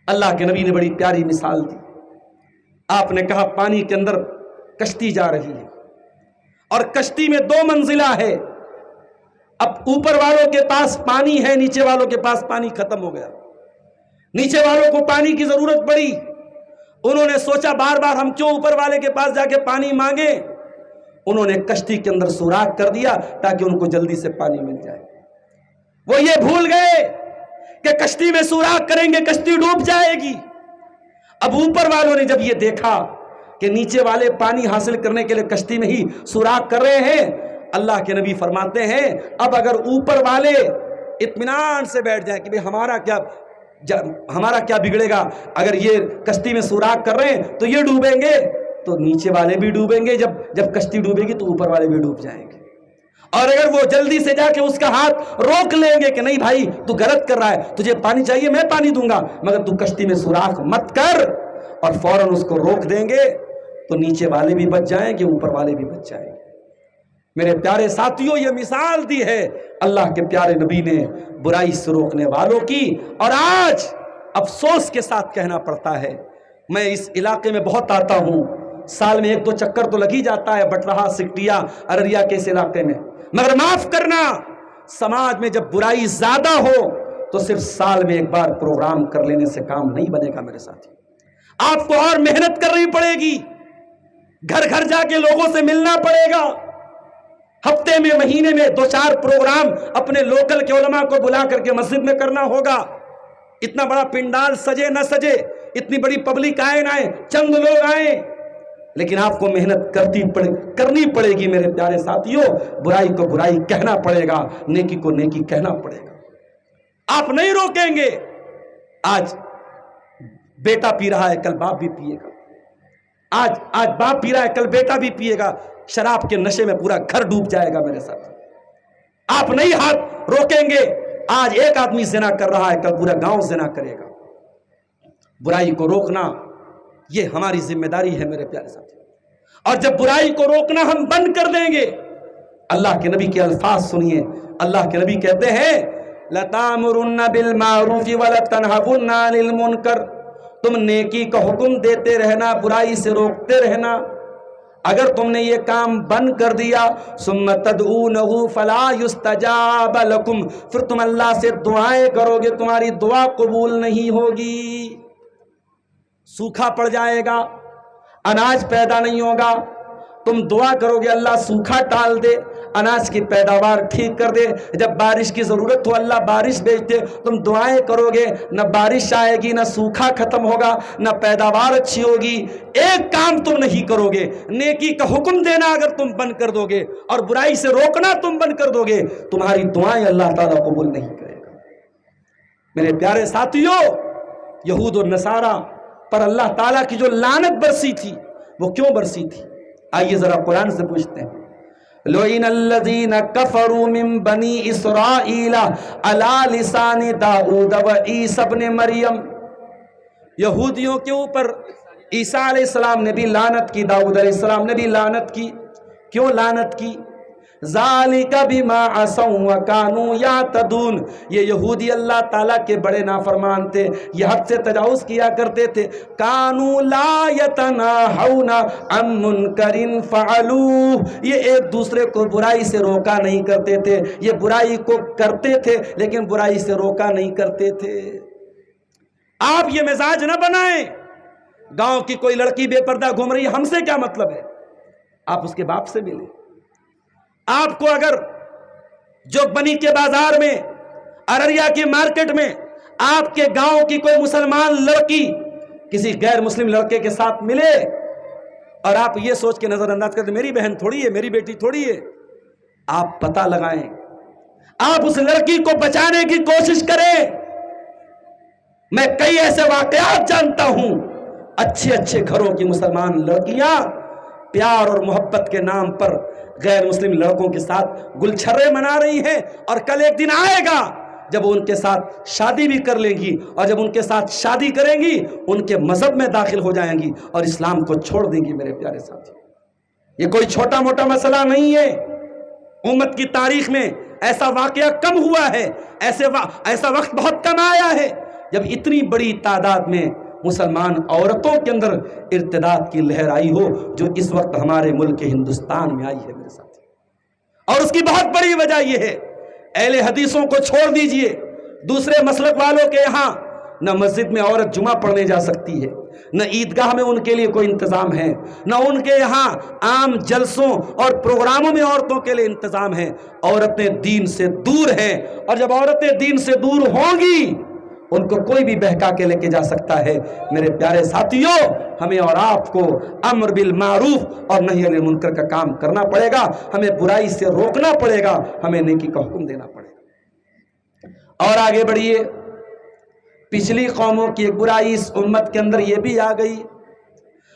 اللہ کے نبی نے بڑی پیاری مثال دی. آپ نے کہا پانی کے اندر کشتی جا رہی ہے اور کشتی میں 2 منزلہ ہے. اب اوپر والوں کے پاس پانی ہے، نیچے والوں کے پاس پانی ختم ہو گیا. نیچے والوں کو پانی کی ضرورت پڑی. انہوں نے سوچا بار بار ہم کیوں اوپر والے کے پاس جا کے پانی مانگیں. انہوں نے کشتی کے اندر سوراخ کر دیا تاکہ ان کو جلدی سے پانی مل جائے. وہ یہ بھول گئے کہ کشتی میں سوراخ کریں گے کشتی ڈوب جائے گی. اب اوپر والوں نے جب یہ دیکھا کہ نیچے والے پانی حاصل کرنے کے لیے کشتی میں ہی سوراخ کر رہے ہیں، اللہ کے نبی فرماتے ہیں اب اگر اوپر والے اطمینان سے بیٹھ جائیں کہ ہمارا کیا بگڑے گا، اگر یہ کشتی میں سوراخ کر رہے ہیں تو یہ ڈوبیں گے تو نیچے والے بھی ڈوبیں گے. جب کشتی ڈوبے گی تو اوپر والے بھی ڈوب جائیں گے. اور اگر وہ جلدی سے جا کے اس کا ہاتھ روک لیں گے کہ نہیں بھائی تو غلط کر رہا ہے، تجھے پانی چاہیے میں پانی دوں گا مگر تو کشتی میں سوراخ مت کر، اور فوراً اس کو روک دیں گے تو نیچے والے بھی بچ جائیں گے اوپر والے بھی بچ جائیں گے. میرے پیارے ساتھیوں یہ مثال دی ہے اللہ کے پیارے نبی نے برائی سے روکنے والوں کی. اور آج افسوس کے ساتھ کہنا پڑتا ہے، میں اس علاقے میں بہت آتا ہوں، سال میں 1-2 چکر تو لگ ہی جاتا ہے بٹرہا سکٹیا ارریا کے اس علاقے میں، مگر معاف کرنا سماج میں جب برائی زیادہ ہو تو صرف سال میں 1 بار پروگرام کر لینے سے کام نہیں بنے گا. میرے ساتھی آپ کو اور محنت کرنی پڑے گی، گھر گھر جا کے لوگوں سے ملنا پڑے گا. ہفتے میں مہینے میں 2-4 پروگرام اپنے لوکل کے علماء کو بلا کر کے مسجد میں کرنا ہوگا. اتنا بڑا پنڈال سجے نہ سجے، اتنی بڑی پبلک آئے نہ آئے، چند لوگ آئیں، لیکن آپ کو محنت کرنی پڑے گی. میرے پیارے ساتھیوں برائی کو برائی کہنا پڑے گا، نیکی کو نیکی کہنا پڑے گا. آپ نہیں روکیں گے. آج بیٹا پی رہا ہے کل باپ بھی پیے گا، آج باپ پی رہا ہے کل بیٹا بھی پیے گا. شراب کے نشے میں پورا گھر ڈوب جائے گا. میرے ساتھ آپ نہیں ہاتھ روکیں گے. آج ایک آدمی زنا کر رہا ہے کل پورا گاؤں زنا کرے گا. برائی کو روکنا یہ ہماری ذمہ داری ہے میرے پیارے ساتھی. اور جب برائی کو روکنا ہم بند کر دیں گے، اللہ کے نبی کے الفاظ سنیے. اللہ کے نبی کہتے ہیں لَتَأْمُرُنَّ بِالْمَعْرُوفِ وَلَتَنْهَوُنَّ عَنِ الْمُنْكَرِ، تم نیکی کا حکم دیتے رہنا، برائی سے روکتے رہنا. اگر تم نے یہ کام بند کر دیا ثم تدعونہ فلا یستجاب لکم، پھر تم اللہ سے دعائیں کرو گے تمہاری دعا قبول نہیں ہوگی. سوکھا پڑ جائے گا، اناج پیدا نہیں ہوگا، تم دعا کرو گے اللہ سوکھا ٹال دے، اناج کی پیداوار ٹھیک کر دے. جب بارش کی ضرورت ہو اللہ بارش بھیج دے، تم دعائیں کرو گے، نہ بارش آئے گی، نہ سوکھا ختم ہوگا، نہ پیداوار اچھی ہوگی. ایک کام تم نہیں کرو گے، نیکی کا حکم دینا اگر تم بند کر دو گے اور برائی سے روکنا تم بند کر دو گے، تمہاری دعائیں اللہ تعالیٰ قبول نہیں کرے گا. میرے پیارے ساتھیوں یہود و نصارہ پر اللہ تعالیٰ کی جو لعنت برسی تھی وہ کیوں برسی تھی؟ آئیے ذرا قرآن سے پوچھتے ہیں. لعن الذین کفروا من بنی اسرائیل علی لسان داؤد و عیسی ابن مریم. یہودیوں کے اوپر عیسیٰ علیہ السلام نے بھی لعنت کی، داؤد علیہ السلام نے بھی لعنت کی. کیوں لعنت کی؟ ذالک بما عصوا وکانوا یعتدون. یہ یہودی اللہ تعالیٰ کے بڑے نافرمان تھے، یہ حد سے تجاوز کیا کرتے تھے. کانوا لا یتناہون عن منکر فعلوہ، یہ ایک دوسرے کو برائی سے روکا نہیں کرتے تھے. یہ برائی کو کرتے تھے لیکن برائی سے روکا نہیں کرتے تھے. آپ یہ مزاج نہ بنائیں. گاؤں کی کوئی لڑکی بے پردہ گھوم رہی ہے، ہم سے کیا مطلب ہے؟ آپ اس کے باپ سے ملیں. آپ کو اگر جو بنی کے بازار میں، ارریا کی مارکیٹ میں آپ کے گاؤں کی کوئی مسلمان لڑکی کسی غیر مسلم لڑکے کے ساتھ ملے اور آپ یہ سوچ کے نظر انداز کرتے میری بہن تھوڑی ہے، میری بیٹی تھوڑی ہے، آپ پتہ لگائیں، آپ اس لڑکی کو بچانے کی کوشش کریں. میں کئی ایسے واقعات جانتا ہوں، اچھے اچھے گھروں کی مسلمان لڑکیاں پیار اور محبت کے نام پر غیر مسلم لڑکوں کے ساتھ گلچھرے منا رہی ہیں، اور کل ایک دن آئے گا جب وہ ان کے ساتھ شادی بھی کر لیں گی، اور جب ان کے ساتھ شادی کریں گی ان کے مذہب میں داخل ہو جائیں گی اور اسلام کو چھوڑ دیں گی۔ میرے پیارے ساتھی، یہ کوئی چھوٹا موٹا مسئلہ نہیں ہے، امت کی تاریخ میں ایسا واقعہ کم ہوا ہے، ایسا وقت بہت کم آیا ہے جب اتنی بڑی تعداد میں مسلمان عورتوں کے اندر ارتداد کی لہر آئی ہو، جو اس وقت ہمارے ملک ہندوستان میں آئی ہے میرے ساتھ۔ اور اس کی بہت بڑی وجہ یہ ہے، اہل حدیثوں کو چھوڑ دیجئے، دوسرے مسلک والوں کے یہاں نہ مسجد میں عورت جمعہ پڑھنے جا سکتی ہے، نہ عیدگاہ میں ان کے لیے کوئی انتظام ہے، نہ ان کے یہاں عام جلسوں اور پروگراموں میں عورتوں کے لیے انتظام ہے۔ عورتیں دین سے دور ہیں، اور جب عورتیں دین سے دور ہوں گی ان کو کوئی بھی بہکا کے لے کے جا سکتا ہے۔ میرے پیارے ساتھیوں، ہمیں اور آپ کو امر بالمعروف اور نہی عن المنکر کا کام کرنا پڑے گا، ہمیں برائی سے روکنا پڑے گا، ہمیں نیکی کا حکم دینا پڑے گا۔ اور آگے بڑھیے، پچھلی قوموں کی ایک برائی اس امت کے اندر یہ بھی آ گئی،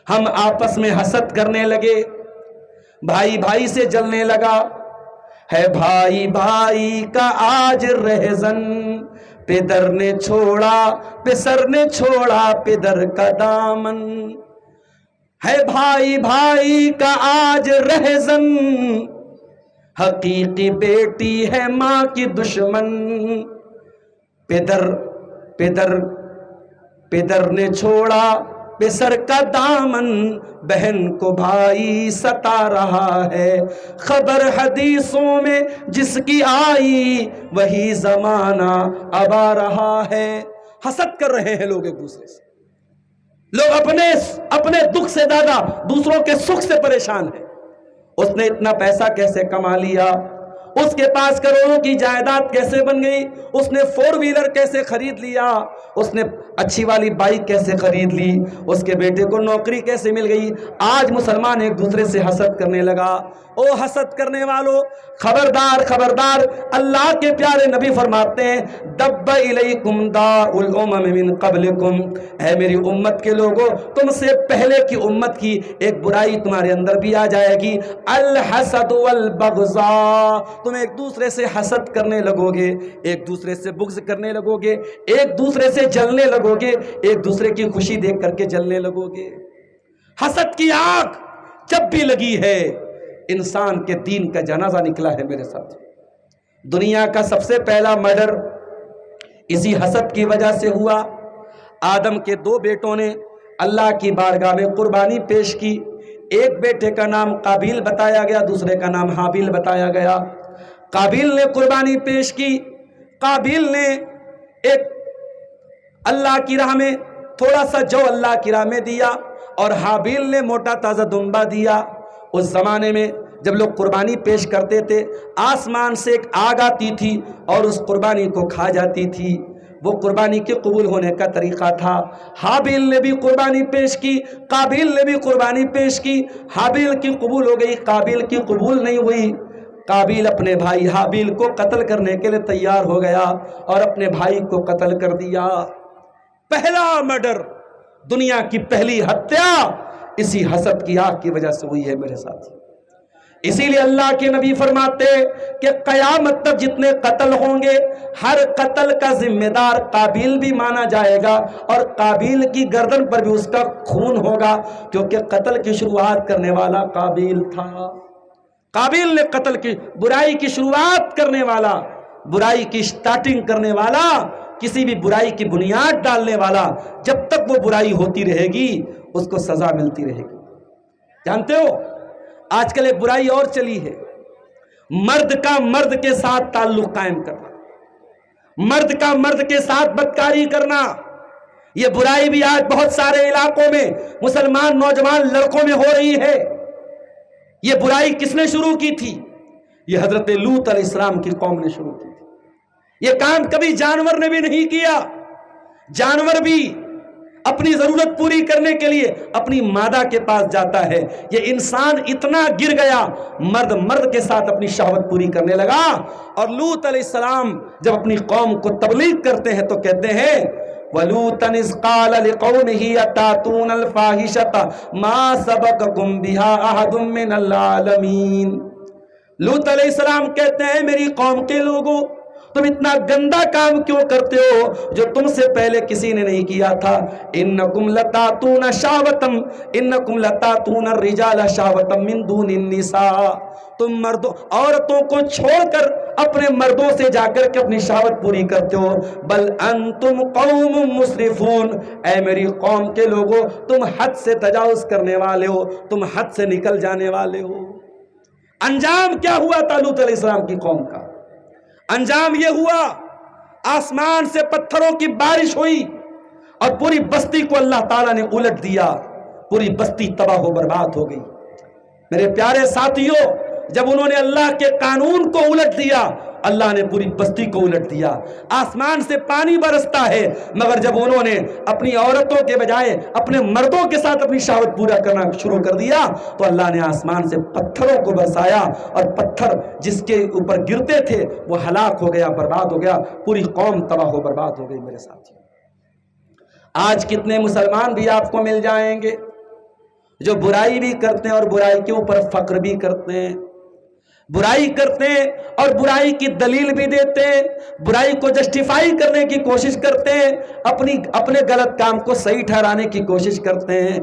ہم آپس میں حسد کرنے لگے، بھائی بھائی سے جلنے لگا، ہے بھائی بھائی کا آج رہزن، پدر نے چھوڑا پسر نے چھوڑا پدر کا دامن، ہے بھائی بھائی کا آج رہزن، حقیقی بیٹی ہے ماں کی دشمن، پدر نے چھوڑا پسر کا دامن، بہن کو بھائی ستا رہا ہے، خبر حدیثوں میں جس کی آئی وہی زمانہ اب آ رہا ہے۔ حسد کر رہے ہیں لوگ ایک دوسرے سے، لوگ اپنے دکھ سے زیادہ دوسروں کے سکھ سے پریشان ہیں۔ اس نے اتنا پیسہ کیسے کما لیا، اس کے پاس کروڑوں کی جائیداد کیسے بن گئی، اس نے 4 ویلر کیسے خرید لیا، اس نے اچھی والی بائک کیسے خرید لی، اس کے بیٹے کو نوکری کیسے مل گئی۔ آج مسلمان ایک دوسرے سے حسد کرنے لگا۔ او حسد کرنے والوں، خبردار خبردار، اللہ کے پیارے نبی فرماتے ہیں دب الیکم داء الامم من قبلکم، اے میری امت کے لوگوں، تم سے پہلے کی امت کی ایک برائی تمہارے اندر بھی آ جائے گی، الحسد والبغضاء، تم ایک دوسرے سے حسد کرنے لگو گے، ایک دوسرے سے بغض کرنے لگو گے، ایک دوسرے سے جلنے لگو گے، ایک دوسرے کی خوشی دیکھ کر کے جلنے لگو گے۔ حسد کی آگ جب بھی لگی ہے انسان کے دین کا جنازہ نکلا ہے میرے ساتھ۔ دنیا کا سب سے پہلا مرڈر اسی حسد کی وجہ سے ہوا۔ آدم کے 2 بیٹوں نے اللہ کی بارگاہ میں قربانی پیش کی، ایک بیٹے کا نام قابیل بتایا گیا، دوسرے کا نام حابیل بتایا گیا۔ قابیل نے قربانی پیش کی، قابیل نے ایک اللہ کی راہ میں تھوڑا سا جو اللہ کی راہ میں دیا، اور حابیل نے موٹا تازہ دمبا دیا۔ اس زمانے میں جب لوگ قربانی پیش کرتے تھے، آسمان سے ایک آگ آتی تھی اور اس قربانی کو کھا جاتی تھی، وہ قربانی کے قبول ہونے کا طریقہ تھا۔ حابیل نے بھی قربانی پیش کی، قابیل نے بھی قربانی پیش کی، حابیل کی قبول ہو گئی، قابیل کی قبول نہیں ہوئی۔ قابیل اپنے بھائی حابیل کو قتل کرنے کے لیے تیار ہو گیا اور اپنے بھائی کو قتل کر دیا۔ پہلا مرڈر، دنیا کی پہلی ہتیا اسی حسد کی آگ کی وجہ سے ہوئی ہے میرے ساتھ۔ اسی لیے اللہ کے نبی فرماتے کہ قیامت تک جتنے قتل ہوں گے، ہر قتل کا ذمہ دار قابیل بھی مانا جائے گا، اور قابیل کی گردن پر بھی اس کا خون ہوگا، کیونکہ قتل کی شروعات کرنے والا قابیل تھا۔ قابیل نے قتل کی برائی کی شروعات کرنے والا، برائی کی سٹارٹنگ کرنے والا، کسی بھی برائی کی بنیاد ڈالنے والا، جب تک وہ برائی ہوتی رہے گی اس کو سزا ملتی رہے گی۔ جانتے ہو آج کل ایک برائی اور چلی ہے، مرد کا مرد کے ساتھ تعلق قائم کرنا، مرد کا مرد کے ساتھ بدکاری کرنا۔ یہ برائی بھی آج بہت سارے علاقوں میں مسلمان نوجوان لڑکوں میں ہو رہی ہے۔ یہ برائی کس نے شروع کی تھی؟ یہ حضرت لوط علیہ السلام کی قوم نے شروع کی تھی۔ یہ کام کبھی جانور نے بھی نہیں کیا۔ جانور بھی اپنی ضرورت پوری کرنے کے لیے اپنی مادہ کے پاس جاتا ہے، یہ انسان اتنا گر گیا، مرد کے ساتھ اپنی شہوت پوری کرنے لگا۔ اور لوط علیہ السلام جب اپنی قوم کو تبلیغ کرتے ہیں تو کہتے ہیں وَلُوطًا إِذْ قَالَ لِقَوْمِهِ أَتَأْتُونَ الْفَاحِشَةَ مَا سَبَقَكُم بِهَا أَحَدٌ مِّنَ الْعَالَمِينَ۔ لوط علیہ السلام کہتے ہیں میری قوم کے لوگوں، تم اتنا گندا کام کیوں کرتے ہو جو تم سے پہلے کسی نے نہیں کیا تھا؟ انکم لتاتون شہوۃ، انکم لتاتون الرجال شہوۃ من دون النساء، تم مردوں عورتوں کو چھوڑ کر اپنے مردوں سے جا کر کے اپنی شہوت پوری کرتے ہو۔ بل انتم قوم مسرفون، اے میری قوم کے لوگوں تم حد سے تجاوز کرنے والے ہو، تم حد سے نکل جانے والے ہو۔ انجام کیا ہوا تھا لوط علیہ السلام کی قوم کا؟ انجام یہ ہوا آسمان سے پتھروں کی بارش ہوئی اور پوری بستی کو اللہ تعالیٰ نے الٹ دیا، پوری بستی تباہ و برباد ہو گئی۔ میرے پیارے ساتھیوں، جب انہوں نے اللہ کے قانون کو الٹ دیا، اللہ نے پوری بستی کو الٹ دیا۔ آسمان سے پانی برستا ہے، مگر جب انہوں نے اپنی عورتوں کے بجائے اپنے مردوں کے ساتھ اپنی شہوت پورا کرنا شروع کر دیا تو اللہ نے آسمان سے پتھروں کو برسایا، اور پتھر جس کے اوپر گرتے تھے وہ ہلاک ہو گیا، برباد ہو گیا، پوری قوم تباہ و برباد ہو گئی۔ میرے ساتھی، آج کتنے مسلمان بھی آپ کو مل جائیں گے جو برائی بھی کرتے ہیں اور برائی کے اوپر فخر بھی کرتے ہیں، برائی کرتے ہیں اور برائی کی دلیل بھی دیتے ہیں، برائی کو جسٹیفائی کرنے کی کوشش کرتے ہیں، اپنے غلط کام کو صحیح ٹھہرانے کی کوشش کرتے ہیں۔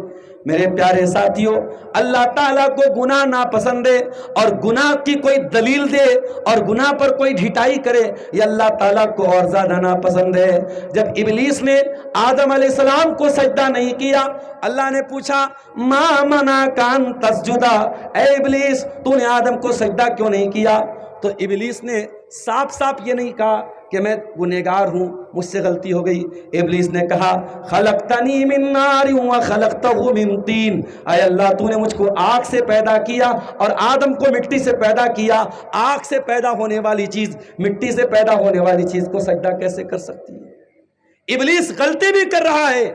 میرے پیارے ساتھیوں، اللہ تعالیٰ کو گناہ ناپسند ہے، اور گناہ کی کوئی دلیل دے اور گناہ پر کوئی ڈھٹائی کرے یہ اللہ تعالیٰ کو اور زیادہ ناپسند ہے۔ جب ابلیس نے آدم علیہ السلام کو سجدہ نہیں کیا، اللہ نے پوچھا ما منعک ان تسجد، اے ابلیس تو نے آدم کو سجدہ کیوں نہیں کیا؟ تو ابلیس نے صاف صاف یہ نہیں کہا کہ میں گنہگار ہوں، مجھ سے غلطی ہو گئی۔ ابلیس نے کہا خلقتنی من نار وخلقتہ من طین، اے اللہ تو نے مجھ کو آگ سے پیدا کیا اور آدم کو مٹی سے پیدا کیا، آگ سے پیدا ہونے والی چیز مٹی سے پیدا ہونے والی چیز کو سجدہ کیسے کر سکتی ہے؟ ابلیس غلطی بھی کر رہا ہے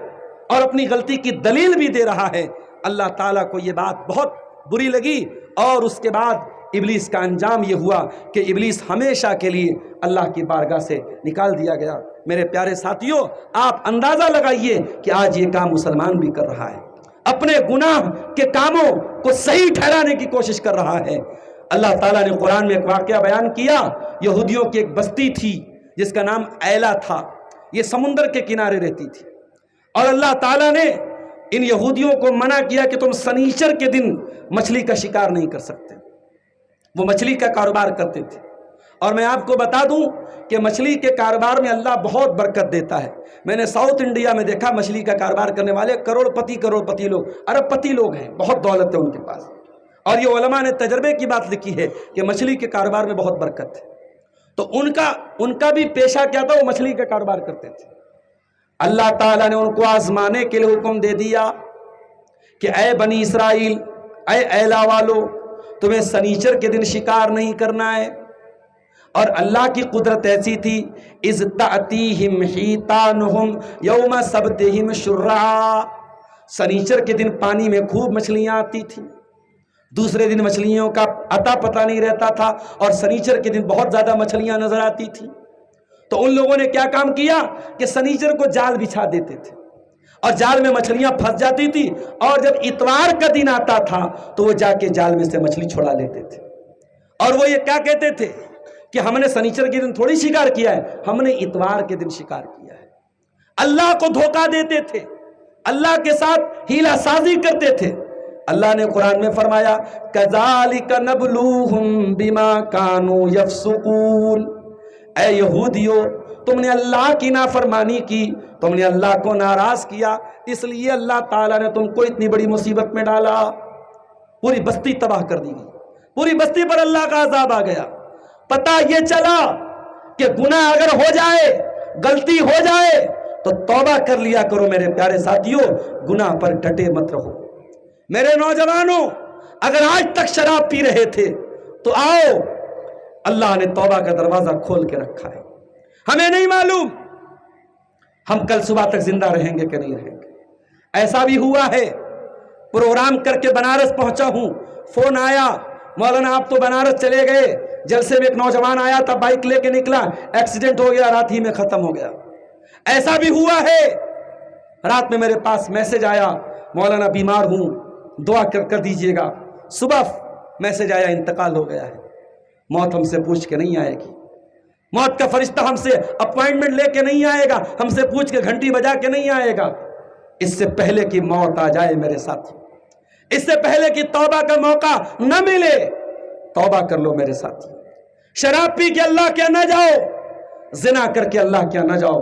اور اپنی غلطی کی دلیل بھی دے رہا ہے۔ اللہ تعالیٰ کو یہ بات بہت بری لگی، اور اس کے بعد ابلیس کا انجام یہ ہوا کہ ابلیس ہمیشہ کے لیے اللہ کی بارگاہ سے نکال دیا گیا۔ میرے پیارے ساتھیوں، آپ اندازہ لگائیے کہ آج یہ کام مسلمان بھی کر رہا ہے، اپنے گناہ کے کاموں کو صحیح ٹھہرانے کی کوشش کر رہا ہے۔ اللہ تعالیٰ نے قرآن میں ایک واقعہ بیان کیا، یہودیوں کی ایک بستی تھی جس کا نام ایلا تھا، یہ سمندر کے کنارے رہتی تھی، اور اللہ تعالیٰ نے ان یہودیوں کو منع کیا کہ تم سنیچر کے دن مچھلی کا شکار نہیں کر سکتے۔ وہ مچھلی کا کاروبار کرتے تھے، اور میں آپ کو بتا دوں کہ مچھلی کے کاروبار میں اللہ بہت برکت دیتا ہے۔ میں نے ساؤتھ انڈیا میں دیکھا مچھلی کا کاروبار کرنے والے کروڑ پتی لوگ، ارب پتی لوگ ہیں، بہت دولت ہے ان کے پاس، اور یہ علماء نے تجربے کی بات لکھی ہے کہ مچھلی کے کاروبار میں بہت برکت ہے۔ تو ان کا بھی پیشہ کیا تھا؟ وہ مچھلی کا کاروبار کرتے تھے۔ اللہ تعالیٰ نے ان کو آزمانے کے لیے حکم دے دیا کہ اے بنی اسرائیل، اے ایلا والو، تمہیں سنیچر کے دن شکار نہیں کرنا ہے۔ اور اللہ کی قدرت ایسی تھی، اذ تأتیہم حیتانہم یوم سبتہم شرعا، سنیچر کے دن پانی میں خوب مچھلیاں آتی تھیں، دوسرے دن مچھلیوں کا عطا پتہ نہیں رہتا تھا، اور سنیچر کے دن بہت زیادہ مچھلیاں نظر آتی تھیں۔ تو ان لوگوں نے کیا کام کیا کہ سنیچر کو جال بچھا دیتے تھے، اور جال میں مچھلیاں پھنس جاتی تھی، اور جب اتوار کا دن آتا تھا تو وہ جا کے جال میں سے مچھلی چھڑا لیتے تھے، اور وہ یہ کیا کہتے تھے کہ ہم نے سنیچر کے دن تھوڑی شکار کیا ہے، ہم نے اتوار کے دن شکار کیا ہے۔ اللہ کو دھوکہ دیتے تھے، اللہ کے ساتھ ہیلا سازی کرتے تھے۔ اللہ نے قرآن میں فرمایا کذالک نبلوہم بما کانوا یفسقون، اے یہودیو تم نے اللہ کی نافرمانی کی، تم نے اللہ کو ناراض کیا، اس لیے اللہ تعالیٰ نے تم کو اتنی بڑی مصیبت میں ڈالا، پوری بستی تباہ کر دی گئی، پوری بستی پر اللہ کا عذاب آ گیا۔ پتہ یہ چلا کہ گناہ اگر ہو جائے، غلطی ہو جائے تو توبہ کر لیا کرو۔ میرے پیارے ساتھیوں، گناہ پر ڈٹے مت رہو۔ میرے نوجوانوں، اگر آج تک شراب پی رہے تھے تو آؤ، اللہ نے توبہ کا دروازہ کھول کے رکھا ہے۔ ہمیں نہیں معلوم ہم کل صبح تک زندہ رہیں گے کہ نہیں رہیں گے۔ ایسا بھی ہوا ہے، پروگرام کر کے بنارس پہنچا ہوں، فون آیا مولانا آپ تو بنارس چلے گئے، جلسے میں ایک نوجوان آیا تھا، بائک لے کے نکلا، ایکسیڈنٹ ہو گیا، رات ہی میں ختم ہو گیا۔ ایسا بھی ہوا ہے رات میں میرے پاس میسج آیا مولانا بیمار ہوں دعا کر دیجئے گا. صبح میسج آیا انتقال ہو گیا ہے. موت ہم سے پوچھ کے نہیں آئے گی. موت کا فرشتہ ہم سے اپوائنٹمنٹ لے کے نہیں آئے گا, ہم سے پوچھ کے گھنٹی بجا کے نہیں آئے گا. اس سے پہلے کہ موت آ جائے میرے ساتھی, اس سے پہلے کہ توبہ کا موقع نہ ملے, توبہ کر لو میرے ساتھی. شراب پی کے اللہ کیا نہ جاؤ, زنا کر کے اللہ کیا نہ جاؤ,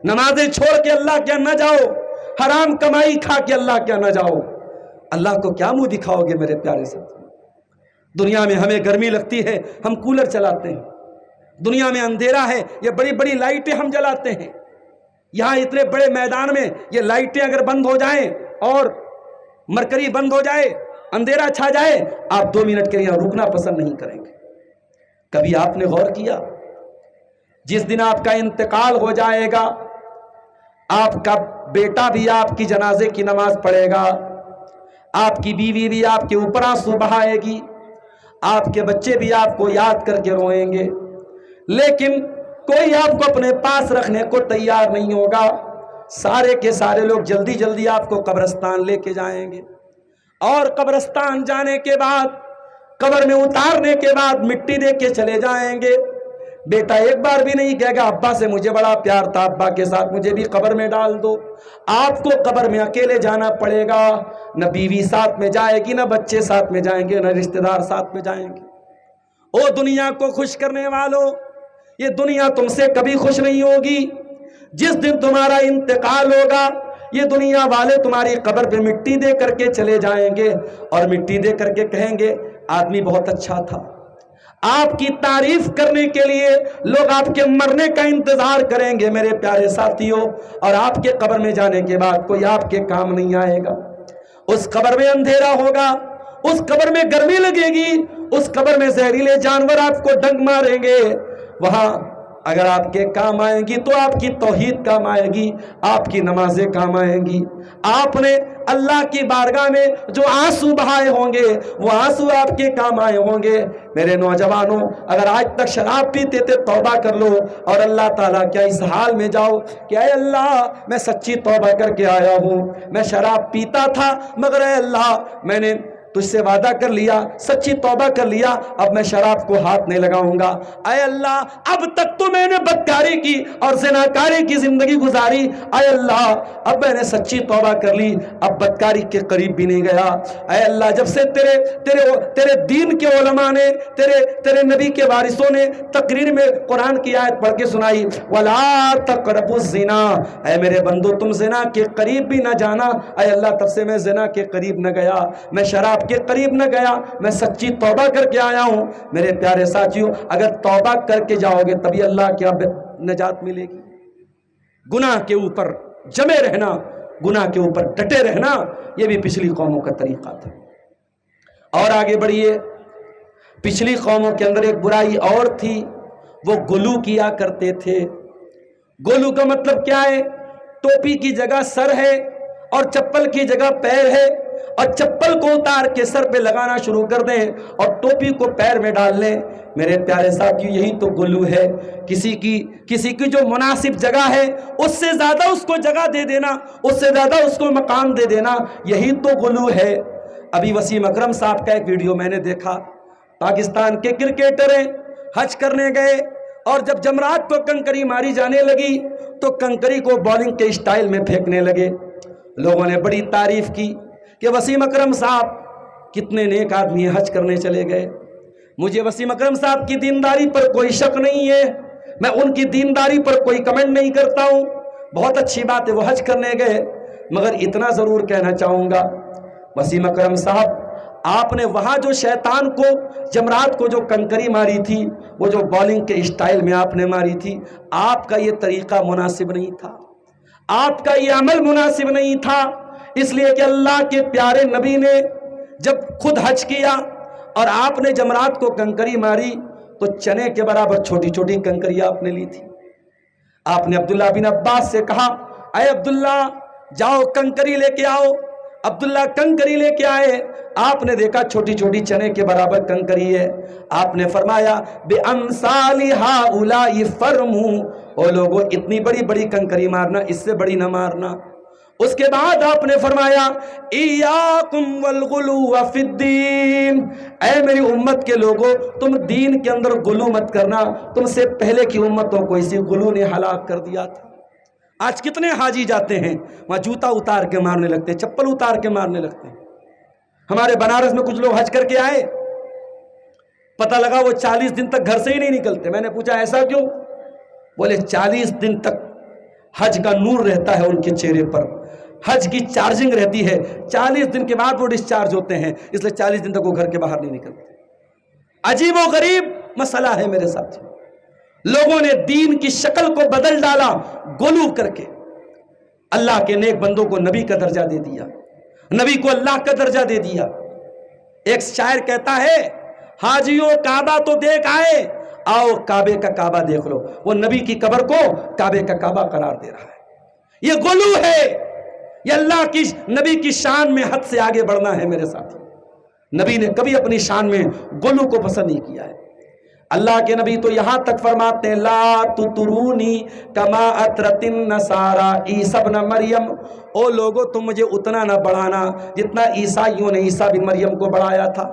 نمازیں چھوڑ کے اللہ کیا نہ جاؤ, حرام کمائی کھا کے اللہ کیا نہ جاؤ. اللہ کو کیا منہ دکھاؤ گے میرے پیارے ساتھی؟ دنیا میں ہمیں گرمی لگتی ہے, ہم کولر چلاتے ہیں. دنیا میں اندھیرا ہے, یہ بڑی بڑی لائٹیں ہم جلاتے ہیں. یہاں اتنے بڑے میدان میں یہ لائٹیں اگر بند ہو جائیں اور مرکری بند ہو جائے, اندھیرا چھا جائے, آپ 2 منٹ کے لیے رکنا پسند نہیں کریں گے. کبھی آپ نے غور کیا جس دن آپ کا انتقال ہو جائے گا, آپ کا بیٹا بھی آپ کی جنازے کی نماز پڑھے گا, آپ کی بیوی بھی آپ کے اوپر آنسو بہائے گی, آپ کے بچے بھی آپ کو یاد کر کے روئیں گے, لیکن کوئی آپ کو اپنے پاس رکھنے کو تیار نہیں ہوگا. سارے کے سارے لوگ جلدی جلدی آپ کو قبرستان لے کے جائیں گے, اور قبرستان جانے کے بعد, قبر میں اتارنے کے بعد مٹی دے کے چلے جائیں گے. بیٹا ایک بار بھی نہیں کہے گا ابا سے مجھے بڑا پیار تھا, ابا کے ساتھ مجھے بھی قبر میں ڈال دو. آپ کو قبر میں اکیلے جانا پڑے گا. نہ بیوی ساتھ میں جائے گی, نہ بچے ساتھ میں جائیں گے, نہ رشتہ دار ساتھ میں جائیں گے. او دنیا کو خوش کرنے والوں, یہ دنیا تم سے کبھی خوش نہیں ہوگی. جس دن تمہارا انتقال ہوگا, یہ دنیا والے تمہاری قبر پہ مٹی دے کر کے چلے جائیں گے, اور مٹی دے کر کے کہیں گے آدمی بہت اچھا تھا. آپ کی تعریف کرنے کے لیے لوگ آپ کے مرنے کا انتظار کریں گے میرے پیارے ساتھیوں, اور آپ کے قبر میں جانے کے بعد کوئی آپ کے کام نہیں آئے گا. اس قبر میں اندھیرا ہوگا, اس قبر میں گرمی لگے گی, اس قبر میں زہریلے جانور آپ کو ڈنک ماریں گے. وہاں اگر آپ کے کام آئیں گی تو آپ کی توحید کام آئے گی, آپ کی نمازیں کام آئیں گی. آپ نے اللہ کی بارگاہ میں جو آنسو بہائے ہوں گے وہ آنسو آپ کے کام آئے ہوں گے. میرے نوجوانوں, اگر آج تک شراب پیتے تھے توبہ کر لو, اور اللہ تعالیٰ کیا اس حال میں جاؤ کہ اے اللہ میں سچی توبہ کر کے آیا ہوں, میں شراب پیتا تھا مگر اے اللہ میں نے تجھ سے وعدہ کر لیا, سچی توبہ کر لیا, اب میں شراب کو ہاتھ نہیں لگاؤں گا. اے اللہ اب تک تو میں نے بدکاری کی اور زناکاری کی زندگی گزاری, اے اللہ اب میں نے سچی توبہ کر لی, اب بدکاری کے قریب بھی نہیں گیا. اے اللہ جب سے تیرے دین کے علماء نے, تیرے نبی کے وارثوں نے تقریر میں قرآن کی آیت پڑھ کے سنائی, وَلَا تَقْرَبُوا الزِّنَا, اے میرے بندو تم زنا کے قریب بھی نہ جانا. اے اللہ تب سے میں زنا کے قریب نہ گیا, میں شراب کے قریب نہ گیا, میں سچی توبہ کر کے آیا ہوں. میرے پیارے ساتھیوں, اگر توبہ کر کے جاؤ گے تبھی اللہ کی نجات ملے گی. گناہ کے اوپر جمے رہنا, گناہ کے اوپر ڈٹے رہنا, یہ بھی پچھلی قوموں کا طریقہ تھا. اور آگے بڑھیے, پچھلی قوموں کے اندر ایک برائی اور تھی, وہ گلو کیا کرتے تھے. گلو کا مطلب کیا ہے؟ ٹوپی کی جگہ سر ہے اور چپل کی جگہ پیر ہے, اور چپل کو اتار کے سر پہ لگانا شروع کر دیں اور ٹوپی کو پیر میں ڈال لیں. میرے پیارے ساتھیوں, یہی تو گلو ہے. کسی کی جو مناسب جگہ ہے اس سے زیادہ اس کو جگہ دے دینا, اس سے زیادہ اس کو مقام دے دینا, یہی تو گلو ہے. ابھی وسیم اکرم صاحب کا ایک ویڈیو میں نے دیکھا, پاکستان کے کرکٹر ہیں, حج کرنے گئے, اور جب جمرات کو کنکری ماری جانے لگی تو کنکری کو بالنگ کے اسٹائل میں پھینکنے لگے. لوگوں نے بڑی تعریف کی کہ وسیم اکرم صاحب کتنے نیک آدمی حج کرنے چلے گئے. مجھے وسیم اکرم صاحب کی دینداری پر کوئی شک نہیں ہے, میں ان کی دینداری پر کوئی کمنٹ نہیں کرتا ہوں, بہت اچھی بات ہے وہ حج کرنے گئے, مگر اتنا ضرور کہنا چاہوں گا وسیم اکرم صاحب, آپ نے وہاں جو شیطان کو جمرات کو جو کنکری ماری تھی, وہ جو بالنگ کے اسٹائل میں آپ نے ماری تھی, آپ کا یہ طریقہ مناسب نہیں تھا, آپ کا یہ عمل مناسب نہیں تھا. اس لیے کہ اللہ کے پیارے نبی نے جب خود حج کیا اور آپ نے جمرات کو کنکری ماری تو چنے کے برابر چھوٹی چھوٹی کنکری آپ نے لی تھی. آپ نے عبداللہ بن عباس سے کہا, اے عبداللہ جاؤ کنکری لے کے آؤ. عبداللہ کنکری لے کے آئے, آپ نے دیکھا چھوٹی چھوٹی چنے کے برابر کنکری ہے. آپ نے فرمایا بِأَمْثَالِ هَٰؤُلَاءِ فَرْمُوا او لوگوں اتنی بڑی بڑی کنکری مارنا، اس سے بڑی نہ مارنا۔ اس کے بعد آپ نے فرمایا ایاکم والغلو فی الدین، اے میری امت کے لوگوں تم دین کے اندر غلو مت کرنا، تم سے پہلے کی امتوں کو اسی غلو نے ہلاک کر دیا تھا۔ آج کتنے حاجی جاتے ہیں وہاں جوتا اتار کے مارنے لگتے ہیں، چپل اتار کے مارنے لگتے ہیں۔ ہمارے بنارس میں کچھ لوگ حج کر کے آئے، پتہ لگا وہ 40 دن تک گھر سے ہی نہیں نکلتے۔ میں نے پوچھا ایسا کیوں؟ بولے 40 دن تک حج کا نور رہتا ہے ان کے چہرے پر، حج کی چارجنگ رہتی ہے، 40 دن کے بعد وہ ڈسچارج ہوتے ہیں، اس لیے 40 دن تک وہ گھر کے باہر نہیں نکلتے۔ عجیب و غریب مسئلہ ہے میرے ساتھ، لوگوں نے دین کی شکل کو بدل ڈالا غلو کر کے۔ اللہ کے نیک بندوں کو نبی کا درجہ دے دیا، نبی کو اللہ کا درجہ دے دیا۔ ایک شاعر کہتا ہے حاجیوں کعبہ تو دیکھ آئے، آؤ کعبے کا کعبہ دیکھ لو۔ وہ نبی کی قبر کو کعبے کا کعبہ قرار دے رہا ہے۔ یہ غلو ہے، یہ اللہ کی نبی کی شان میں حد سے آگے بڑھنا ہے میرے ساتھ۔ نبی نے کبھی اپنی شان میں غلو کو پسند نہیں کیا ہے۔ اللہ کے نبی تو یہاں تک فرماتے ہیں لا تطرونی کما اطرت النصارى عیسی ابن مریم، او لوگو تم مجھے اتنا نہ بڑھانا جتنا عیسائیوں نے عیسیٰ بن مریم کو بڑھایا تھا۔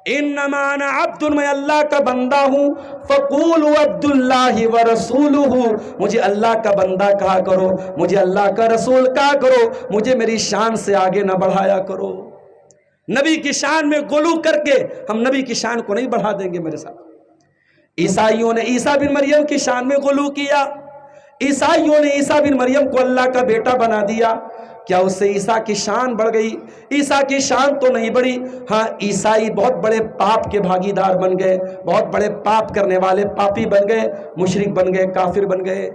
انما انا عبد، میں اللہ کا بندہ ہوں، فقولوا عبد اللہ ورسولہ، مجھے اللہ کا بندہ کہا کرو، مجھے اللہ کا رسول کہا کرو، مجھے میری شان سے آگے نہ بڑھایا کرو۔ نبی کی شان میں غلو کر کے ہم نبی کی شان کو نہیں بڑھا دیں گے میرے ساتھ۔ عیسائیوں نے عیسیٰ بن مریم کی شان میں غلو کیا، عیسائیوں نے عیسیٰ بن مریم کو اللہ کا بیٹا بنا دیا، کیا اس سے عیسیٰ کی شان بڑھ گئی؟ عیسیٰ کی شان تو نہیں بڑھی، ہاں عیسائی بہت بڑے پاپ کے بھاگیدار بن گئے، بہت بڑے پاپ کرنے والے پاپی بن گئے، مشرک بن گئے، کافر بن گئے۔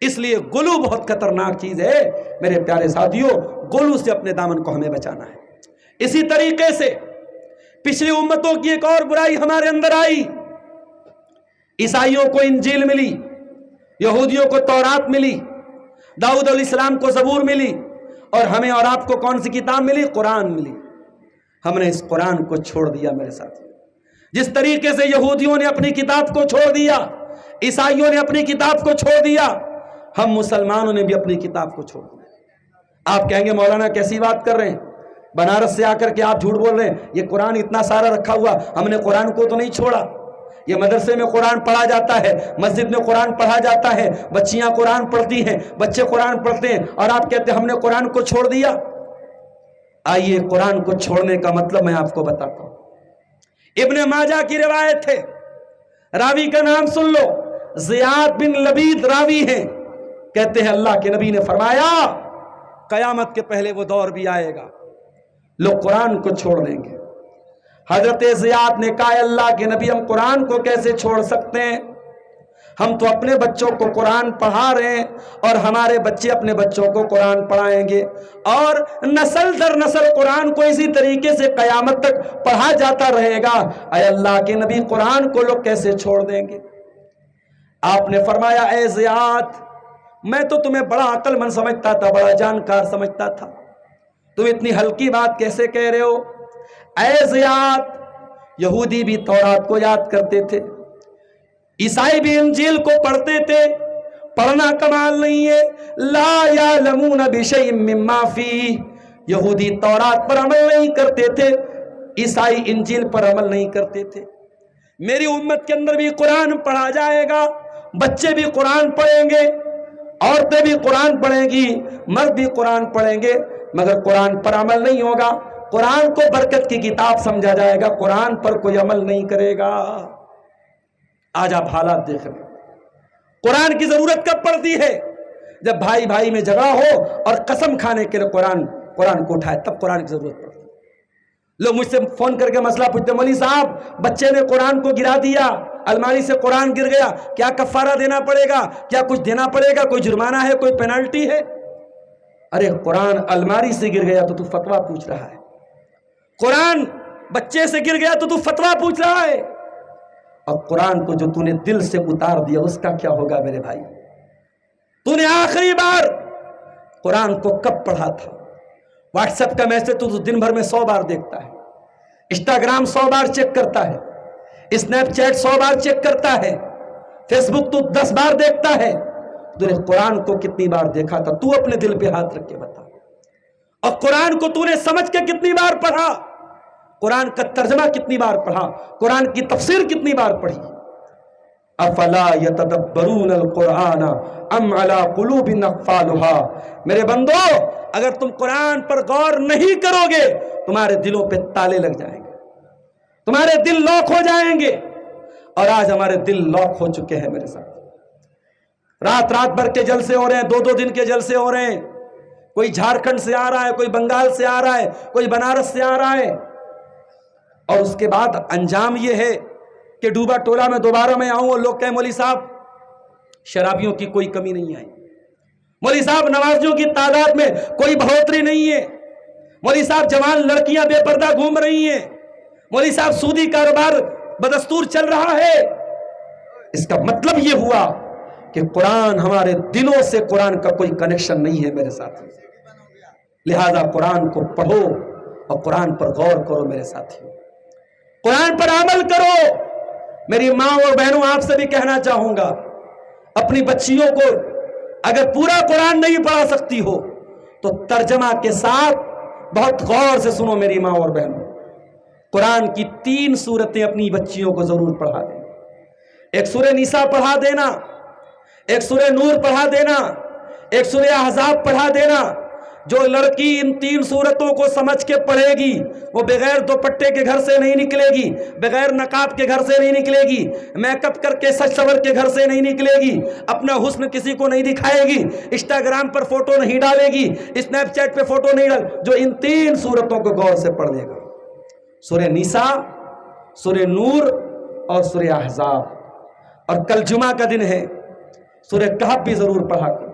اس لیے غلو بہت خطرناک چیز ہے میرے پیارے ساتھیوں، غلو سے اپنے دامن کو ہمیں بچانا ہے۔ اسی طریقے سے پچھلی امتوں کی ایک اور برائی ہمارے اندر آئی۔ عیسائیوں کو انجیل ملی، یہودیوں کو تورات ملی، داؤد علیہ السلام کو زبور ملی، اور ہمیں اور آپ کو کون سی کتاب ملی؟ قرآن ملی۔ ہم نے اس قرآن کو چھوڑ دیا میرے ساتھ۔ جس طریقے سے یہودیوں نے اپنی کتاب کو چھوڑ دیا، عیسائیوں نے اپنی کتاب کو چھوڑ دیا، ہم مسلمانوں نے بھی اپنی کتاب کو چھوڑ دیا۔ آپ کہیں گے مولانا کیسی بات کر رہے ہیں، بنارس سے آ کر کے آپ جھوٹ بول رہے ہیں، یہ قرآن اتنا سارا رکھا ہوا، ہم نے قرآن کو تو نہیں چھوڑا۔ یہ مدرسے میں قرآن پڑھا جاتا ہے، مسجد میں قرآن پڑھا جاتا ہے، بچیاں قرآن پڑھتی ہیں، بچے قرآن پڑھتے ہیں، اور آپ کہتے ہیں ہم نے قرآن کو چھوڑ دیا۔ آئیے قرآن کو چھوڑنے کا مطلب میں آپ کو بتاتا ہوں۔ ابن ماجہ کی روایت ہے، راوی کا نام سن لو، زیاد بن لبید راوی ہیں، کہتے ہیں اللہ کے نبی نے فرمایا قیامت کے پہلے وہ دور بھی آئے گا لوگ قرآن کو چھوڑ دیں گے۔ حضرت زیاد نے کہا اللہ کے نبی ہم قرآن کو کیسے چھوڑ سکتے ہیں، ہم تو اپنے بچوں کو قرآن پڑھا رہے ہیں اور ہمارے بچے اپنے بچوں کو قرآن پڑھائیں گے، اور نسل در نسل قرآن کو اسی طریقے سے قیامت تک پڑھا جاتا رہے گا، اے اللہ کے نبی قرآن کو لوگ کیسے چھوڑ دیں گے؟ آپ نے فرمایا اے زیاد میں تو تمہیں بڑا عقل مند سمجھتا تھا، بڑا جانکار سمجھتا تھا، تم اتنی ہلکی بات کیسے کہہ رہے ہو؟ اے زیاد یہودی بھی تورات کو یاد کرتے تھے، عیسائی بھی انجیل کو پڑھتے تھے، پڑھنا کمال نہیں ہے، لا یعلمون بشیء مما فیہ، یہودی تورات پر عمل نہیں کرتے تھے، عیسائی انجیل پر عمل نہیں کرتے تھے۔ میری امت کے اندر بھی قرآن پڑھا جائے گا، بچے بھی قرآن پڑھیں گے، عورتیں بھی قرآن پڑھیں گی، مرد بھی قرآن پڑھیں گے، مگر قرآن پر عمل نہیں ہوگا۔ قرآن کو برکت کی کتاب سمجھا جائے گا، قرآن پر کوئی عمل نہیں کرے گا۔ آج آپ حالات دیکھ رہے ہیں، قرآن کی ضرورت کب پڑتی ہے؟ جب بھائی بھائی میں جھگڑا ہو اور قسم کھانے کے لیے قرآن کو اٹھائے، تب قرآن کی ضرورت پڑتی ہے۔ لوگ مجھ سے فون کر کے مسئلہ پوچھتے ہیں مولوی صاحب بچے نے قرآن کو گرا دیا، الماری سے قرآن گر گیا، کیا کفارہ دینا پڑے گا، کیا کچھ دینا پڑے گا، کوئی جرمانہ ہے، کوئی پینالٹی ہے؟ ارے قرآن الماری سے گر گیا تو فتویٰ پوچھ رہا ہے، قرآن بچے سے گر گیا تو فتویٰ پوچھ رہا ہے، اور قرآن کو جو تو نے دل سے اتار دیا اس کا کیا ہوگا میرے بھائی؟ تو نے آخری بار قرآن کو کب پڑھا تھا؟ واٹس ایپ کا میسج تو دن بھر میں 100 بار دیکھتا ہے، انسٹاگرام 100 بار چیک کرتا ہے، اسنیپ چیٹ 100 بار چیک کرتا ہے، فیس بک تو 10 بار دیکھتا ہے، تو نے قرآن کو کتنی بار دیکھا تھا؟ تو اپنے دل پہ ہاتھ رکھ کے بتا. اور قرآن کو تو نے سمجھ کے کتنی بار پڑھا؟ قرآن کا ترجمہ کتنی بار پڑھا؟ قرآن کی تفسیر کتنی بار پڑھی؟ افلا یتدبرون القرآن ام علی قلوب اقفالها. میرے بندو، اگر تم قرآن پر غور نہیں کرو گے تمہارے دلوں پہ تالے لگ جائیں گے، تمہارے دل لاک ہو جائیں گے. اور آج ہمارے دل لاک ہو چکے ہیں میرے ساتھ. رات بھر کے جلسے ہو رہے ہیں، 2 دن کے جلسے ہو رہے ہیں. کوئی جھارکھنڈ سے آ رہا ہے، کوئی بنگال سے آ رہا ہے، کوئی بنارس سے آ رہا ہے. اور اس کے بعد انجام یہ ہے کہ ڈوبا ٹولہ میں دوبارہ میں آؤں اور لوگ کہیں مولوی صاحب شرابیوں کی کوئی کمی نہیں آئی، مولوی صاحب نمازیوں کی تعداد میں کوئی بڑھوتری نہیں ہے، مولوی صاحب جوان لڑکیاں بے پردہ گھوم رہی ہیں، مولوی صاحب سودی کاروبار بدستور چل رہا ہے. اس کا مطلب یہ ہوا کہ قرآن ہمارے دلوں سے، قرآن کا کوئی کنیکشن نہیں ہے میرے ساتھی. لہذا قرآن کو پڑھو اور قرآن پر غور کرو میرے ساتھی، قرآن پر عمل کرو. میری ماں اور بہنوں، آپ سے بھی کہنا چاہوں گا، اپنی بچیوں کو اگر پورا قرآن نہیں پڑھا سکتی ہو تو ترجمہ کے ساتھ بہت غور سے سنو. میری ماں اور بہنوں، قرآن کی 3 سورتیں اپنی بچیوں کو ضرور پڑھا دیں. ایک سورہ نساء پڑھا دینا، ایک سورہ نور پڑھا دینا، ایک سورہ احزاب پڑھا دینا. جو لڑکی ان 3 سورتوں کو سمجھ کے پڑھے گی وہ بغیر دوپٹے کے گھر سے نہیں نکلے گی، بغیر نقاب کے گھر سے نہیں نکلے گی، میک اپ کر کے سج سور کے گھر سے نہیں نکلے گی، اپنا حسن کسی کو نہیں دکھائے گی، انسٹاگرام پر فوٹو نہیں ڈالے گی، اسنیپ چیٹ پہ فوٹو نہیں ڈال. جو ان 3 سورتوں کو غور سے پڑھ لے گا، سورہ نساء، سورہ نور اور سورہ احزاب. اور کل جمعہ کا دن ہے، سورہ کہف بھی ضرور پڑھا کرو.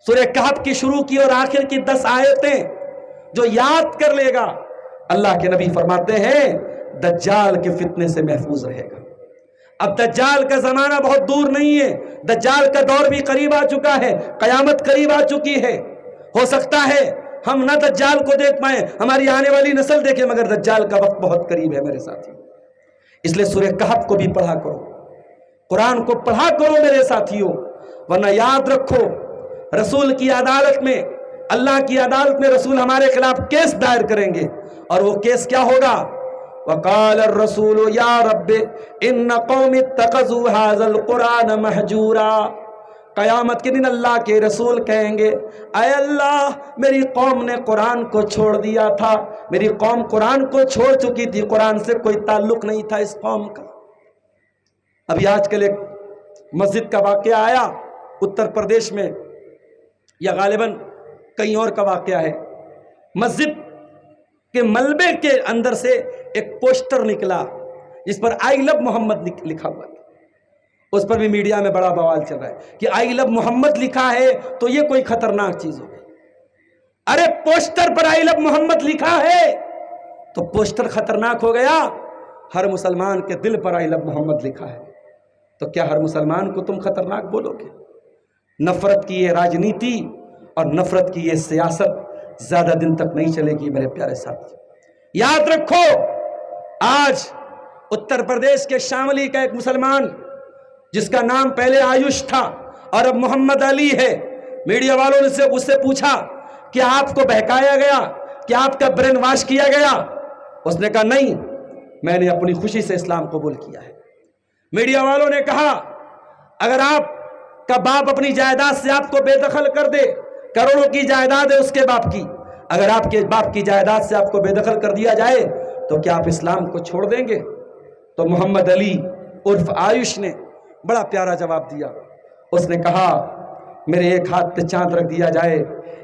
سورہ کہف کی شروع کی اور آخر کی 10 آیتیں جو یاد کر لے گا، اللہ کے نبی فرماتے ہیں دجال کے فتنے سے محفوظ رہے گا. اب دجال کا زمانہ بہت دور نہیں ہے، دجال کا دور بھی قریب آ چکا ہے، قیامت قریب آ چکی ہے. ہو سکتا ہے ہم نہ دجال کو دیکھ پائیں، ہماری آنے والی نسل دیکھے، مگر دجال کا وقت بہت قریب ہے میرے ساتھی. اس لیے سورہ کہف کو بھی پڑھا کرو، قرآن کو پڑھا کرو میرے ساتھیوں. ورنہ یاد رکھو، رسول کی عدالت میں، اللہ کی عدالت میں رسول ہمارے خلاف کیس دائر کریں گے. اور وہ کیس کیا ہوگا؟ وقال الرسول یا رب ان قوم اتخذوا هذا القرآن مہجورا. قیامت کے دن اللہ کے رسول کہیں گے اے اللہ، میری قوم نے قرآن کو چھوڑ دیا تھا، میری قوم قرآن کو چھوڑ چکی تھی، قرآن سے کوئی تعلق نہیں تھا اس قوم کا. ابھی آج کل ایک مسجد کا واقعہ آیا اتر پردیش میں، یا غالباً کہیں اور کا واقعہ ہے. مسجد کے ملبے کے اندر سے ایک پوسٹر نکلا جس پر آئی لو محمد لکھا ہوا تھا. اس پر بھی میڈیا میں بڑا بوال چل رہا ہے کہ آئی لو محمد لکھا ہے تو یہ کوئی خطرناک چیز ہو گئی. ارے پوسٹر پر آئی لو محمد لکھا ہے تو پوسٹر خطرناک ہو گیا؟ ہر مسلمان کے دل پر آئی لو محمد لکھا ہے تو کیا ہر مسلمان کو تم خطرناک بولو گے؟ نفرت کی یہ راجنیتی اور نفرت کی یہ سیاست زیادہ دن تک نہیں چلے گی میرے پیارے ساتھی. یاد رکھو، آج اتر پردیش کے شاملی کا ایک مسلمان جس کا نام پہلے آیوش تھا اور اب محمد علی ہے، میڈیا والوں نے اس سے پوچھا کہ آپ کو بہکایا گیا، کیا آپ کا برین واش کیا گیا؟ اس نے کہا نہیں، میں نے اپنی خوشی سے اسلام قبول کیا ہے. میڈیا والوں نے کہا اگر آپ کا باپ اپنی جائیداد سے آپ کو بے دخل کر دے، کروڑوں کی جائیداد ہے اس کے باپ کی، اگر آپ کے باپ کی جائیداد سے آپ کو بے دخل کر دیا جائے تو کیا آپ اسلام کو چھوڑ دیں گے؟ تو محمد علی عرف آیوش نے بڑا پیارا جواب دیا. اس نے کہا میرے ایک ہاتھ پہ چاند رکھ دیا جائے،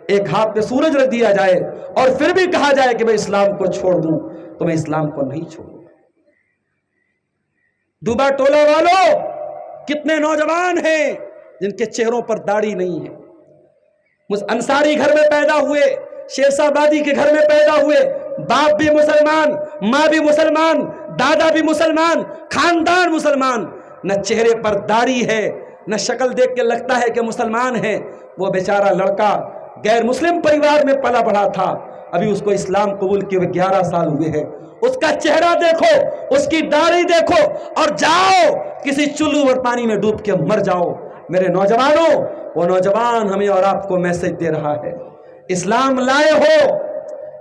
ایک ہاتھ پہ سورج رکھ دیا جائے اور پھر بھی کہا جائے کہ میں اسلام کو چھوڑ دوں تو میں اسلام کو نہیں چھوڑوں. ڈوبا ٹولہ والوں، کتنے نوجوان ہیں جن کے چہروں پر داڑھی نہیں ہے، انصاری گھر میں پیدا ہوئے، شیرشاہ آبادی کے گھر میں پیدا ہوئے، باپ بھی مسلمان، ماں بھی مسلمان، دادا بھی مسلمان، خاندان مسلمان، نہ چہرے پر داڑھی ہے، نہ شکل دیکھ کے لگتا ہے کہ مسلمان ہے. وہ بیچارہ لڑکا غیر مسلم پریوار میں پلا بڑھا تھا، ابھی اس کو اسلام قبول کیے ہوئے 11 سال ہوئے ہیں. اس کا چہرہ دیکھو، اس کی داڑھی دیکھو اور جاؤ کسی چلو اور پانی میں ڈوب کے مر جاؤ۔ میرے نوجوانوں، وہ نوجوان ہمیں اور آپ کو میسج دے رہا ہے، اسلام لائے ہو،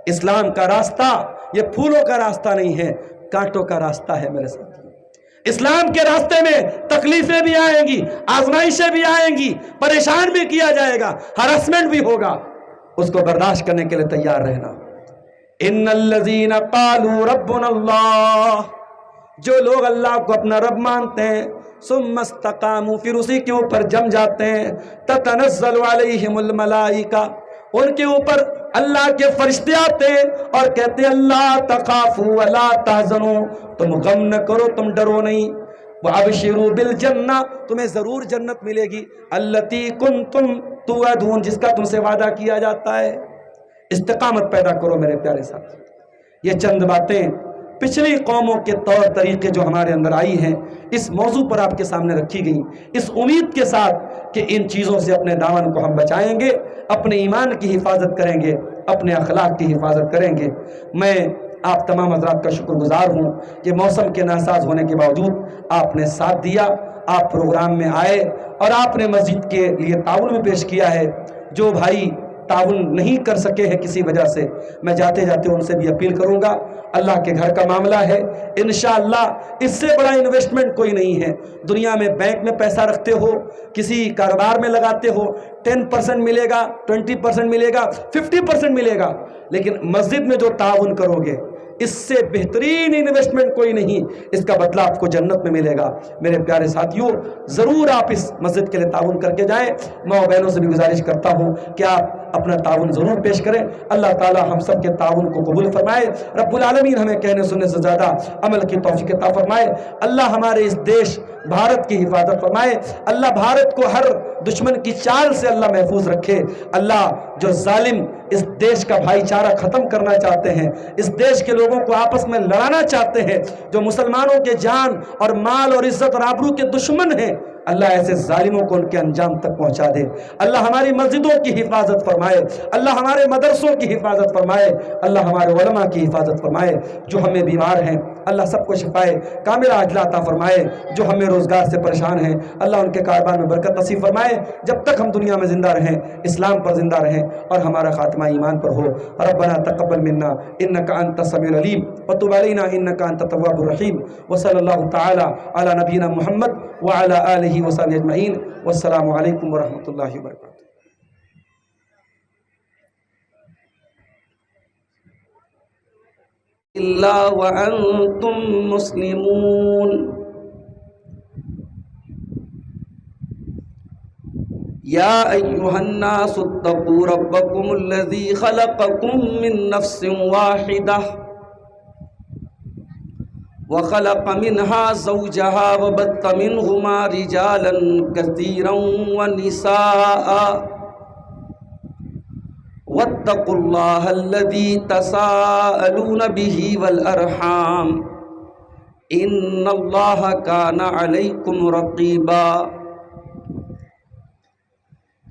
اسلام کا راستہ یہ پھولوں کا راستہ نہیں ہے، کانٹوں کا راستہ ہے میرے ساتھ۔ اسلام کے راستے میں تکلیفیں بھی آئیں گی، آزمائشیں بھی آئیں گی، پریشان بھی کیا جائے گا، ہراسمنٹ بھی ہوگا، اس کو برداشت کرنے کے لیے تیار رہنا۔ ان الذین قالوا ربنا اللہ، جو لوگ اللہ کو اپنا رب مانتے ہیں، ثم استقاموا، پھر اسی کے اوپر جم جاتے ہیں، تتنزل علیہم الملائکہ، ان کے اوپر اللہ کے فرشتے آتے ہیں اور کہتے ہیں اللہ تخافوا ولا تحزنوا، تم غم نہ کرو، تم ڈرو نہیں، وابشروا بالجنہ، تمہیں ضرور جنت ملے گی، التی کنتم توعدون، جس کا تم سے وعدہ کیا جاتا ہے۔ استقامت پیدا کرو میرے پیارے ساتھی۔ یہ چند باتیں پچھلی قوموں کے طور طریقے جو ہمارے اندر آئی ہیں، اس موضوع پر آپ کے سامنے رکھی گئیں، اس امید کے ساتھ کہ ان چیزوں سے اپنے دامن کو ہم بچائیں گے، اپنے ایمان کی حفاظت کریں گے، اپنے اخلاق کی حفاظت کریں گے۔ میں آپ تمام حضرات کا شکر گزار ہوں کہ موسم کے ناساز ہونے کے باوجود آپ نے ساتھ دیا، آپ پروگرام میں آئے اور آپ نے مسجد کے لیے تعاون بھی پیش کیا ہے۔ جو بھائی تعاون نہیں کر سکے ہیں کسی وجہ سے، میں جاتے جاتے ان سے بھی اپیل کروں گا، اللہ کے گھر کا معاملہ ہے، انشاءاللہ اس سے بڑا انویسٹمنٹ کوئی نہیں ہے۔ دنیا میں بینک میں پیسہ رکھتے ہو، کسی کاروبار میں لگاتے ہو، 10% ملے گا، 20% ملے گا، 50% ملے گا، لیکن مسجد میں جو تعاون کرو گے اس سے بہترین انویسٹمنٹ کوئی نہیں، اس کا بدلہ آپ کو جنت میں ملے گا۔ میرے پیارے ساتھیوں، ضرور آپ اس مسجد کے لیے تعاون کر کے جائیں۔ ماں و بہنوں سے بھی گزارش کرتا ہوں کہ آپ اپنا تعاون ضرور پیش کریں۔ اللہ تعالی ہم سب کے تعاون کو قبول فرمائے، رب العالمین ہمیں کہنے سننے سے زیادہ عمل کی توفیق عطا فرمائے۔ اللہ ہمارے اس دیش بھارت کی حفاظت فرمائے، اللہ بھارت کو ہر دشمن کی چال سے اللہ محفوظ رکھے۔ اللہ جو ظالم اس دیش کا بھائی چارہ ختم کرنا چاہتے ہیں، اس دیش کے لوگوں کو آپس میں لڑانا چاہتے ہیں، جو مسلمانوں کے جان اور مال اور عزت اور آبرو کے دشمن ہیں، اللہ ایسے ظالموں کو ان کے انجام تک پہنچا دے۔ اللہ ہماری مسجدوں کی حفاظت فرمائے، اللہ ہمارے مدرسوں کی حفاظت فرمائے، اللہ ہمارے علماء کی حفاظت فرمائے۔ جو ہمیں بیمار ہیں اللہ سب کو شفائے کاملہ عاجلہ عطا فرمائے، جو ہمیں روزگار سے پریشان ہیں اللہ ان کے کاروبار میں برکت نصیب فرمائے۔ جب تک ہم دنیا میں زندہ رہیں اسلام پر زندہ رہیں اور ہمارا خاتمہ ایمان پر ہو۔ ربنا تقبل منا انک انت السمیع العلیم وتب علینا انک انت التواب الرحیم، وصلی اللہ تعالی علی نبینا محمد وعلی آلہ وصحبہ اجمعین، والسلام علیکم ورحمۃ اللہ وبرکاتہ۔ الا وانتم مسلمون، یا ایھا الناس اتقوا ربکم الذی خلقکم من نفس واحدہ وخلق منها زوجها وبث منهما رجالا كثيرا ونساء واتقوا الله الذي تساءلون به والأرحام إن الله كان عليكم رقيبا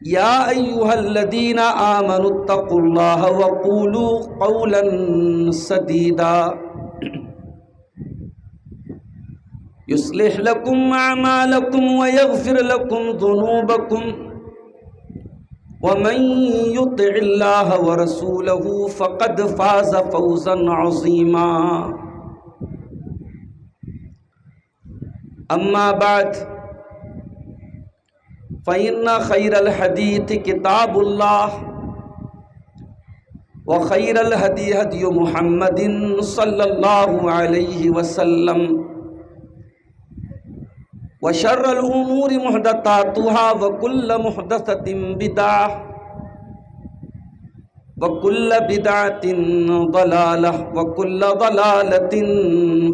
يا أيها الذين آمنوا اتقوا الله وقولوا قولا سديدا يصلح لكم أعمالكم ويغفر لكم ذنوبكم ومن يطع الله ورسوله فقد فاز فوزا عظيما أما بعد فإن خير الحديث كتاب الله وخير الهدي هدي محمد صلى الله عليه وسلم وشر الأمور محدثاتها وكل محدثة بدعة وكل بدعة ضلالة وكل ضلالة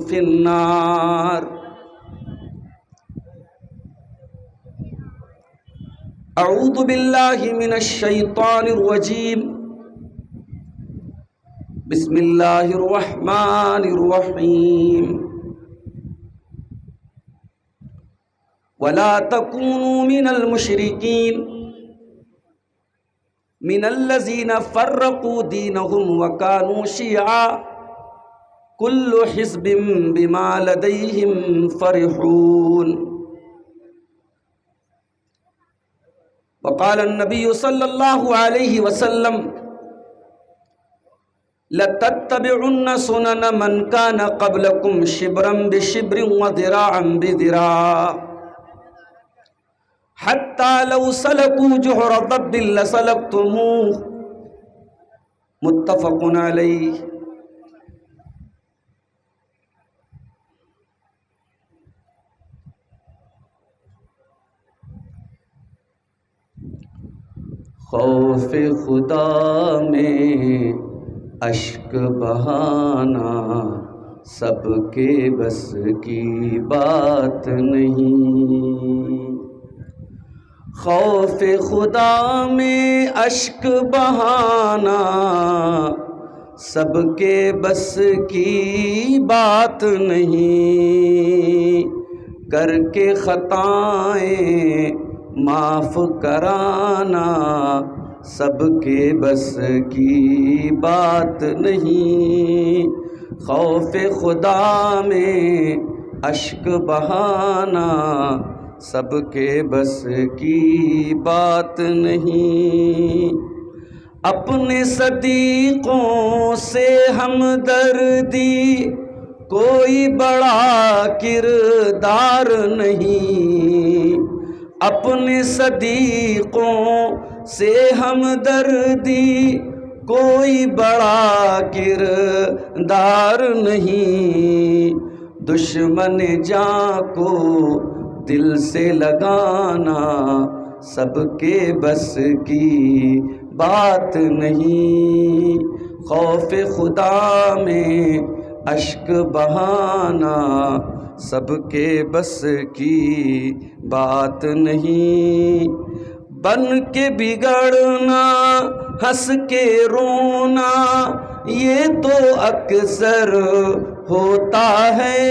في النار۔ أعوذ بالله من الشيطان الرجيم، بسم الله الرحمن الرحيم، ولا تكونوا من المشركين من الذين فرقوا دينهم وكانوا شيعا کل حزب بما لدیہم فرحون۔ وقال النبی صلی اللہ علیہ وسلم لَتَتَّبِعُنَّ سُنَنَ مَنْ كَانَ قَبْلَكُمْ شِبْرًا بِشِبْرٍ وَذِرَاعًا بِذِرَاعٍ حَتَّى لَوْ سَلَكُوا جُحْرَ ضَبٍّ لَسَلَكْتُمُوهُ، متفق علیہ۔ خوف خدا میں اشک بہانا سب کے بس کی بات نہیں، خوف خدا میں اشک بہانا سب کے بس کی بات نہیں، کر کے خطائیں معاف کرانا سب کے بس کی بات نہیں، خوف خدا میں اشک بہانا سب کے بس کی بات نہیں، اپنے صدیقوں سے ہمدردی کوئی بڑا کردار نہیں، اپنے صدیقوں سے ہمدردی کوئی بڑا کردار نہیں، دشمن جاں کو دل سے لگانا سب کے بس کی بات نہیں، خوف خدا میں اشک بہانا سب کے بس کی بات نہیں، بن کے بگڑنا ہنس کے رونا یہ تو اکثر ہوتا ہے،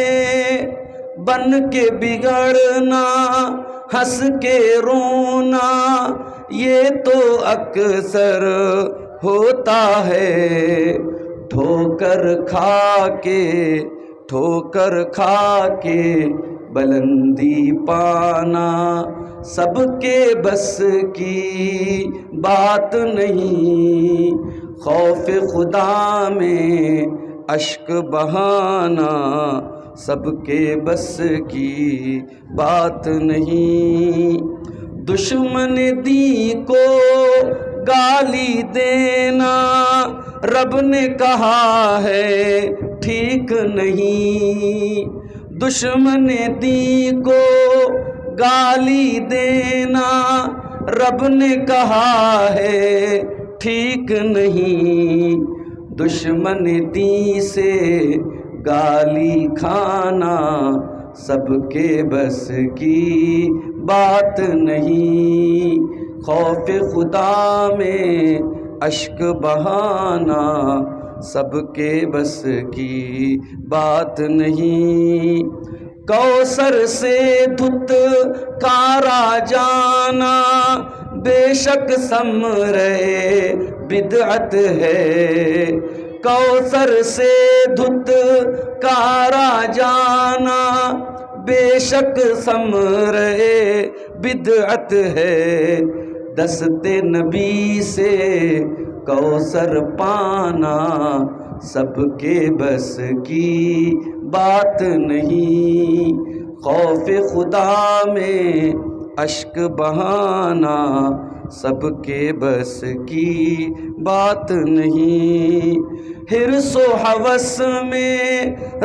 بن کے بگڑنا ہنس کے رونا یہ تو اکثر ہوتا ہے، ٹھوکر کھا کے بلندی پانا سب کے بس کی بات نہیں، خوف خدا میں اشک بہانا سب کے بس کی بات نہیں، دشمن دی کو گالی دینا رب نے کہا ہے ٹھیک نہیں، دشمن دی کو گالی دینا رب نے کہا ہے ٹھیک نہیں، دشمن دی سے گالی کھانا سب کے بس کی بات نہیں، خوف خدا میں اشک بہانا سب کے بس کی بات نہیں، کوثر سے دھتکارا جانا بے شک ثمرے بدعت ہے، کوثر سے دھتکارا جانا بے شک ثمرے بدعت ہے، دست نبی سے کوثر پانا سب کے بس کی بات نہیں، خوف خدا میں اشک بہانا سب کے بس کی بات نہیں، حرص و ہوس میں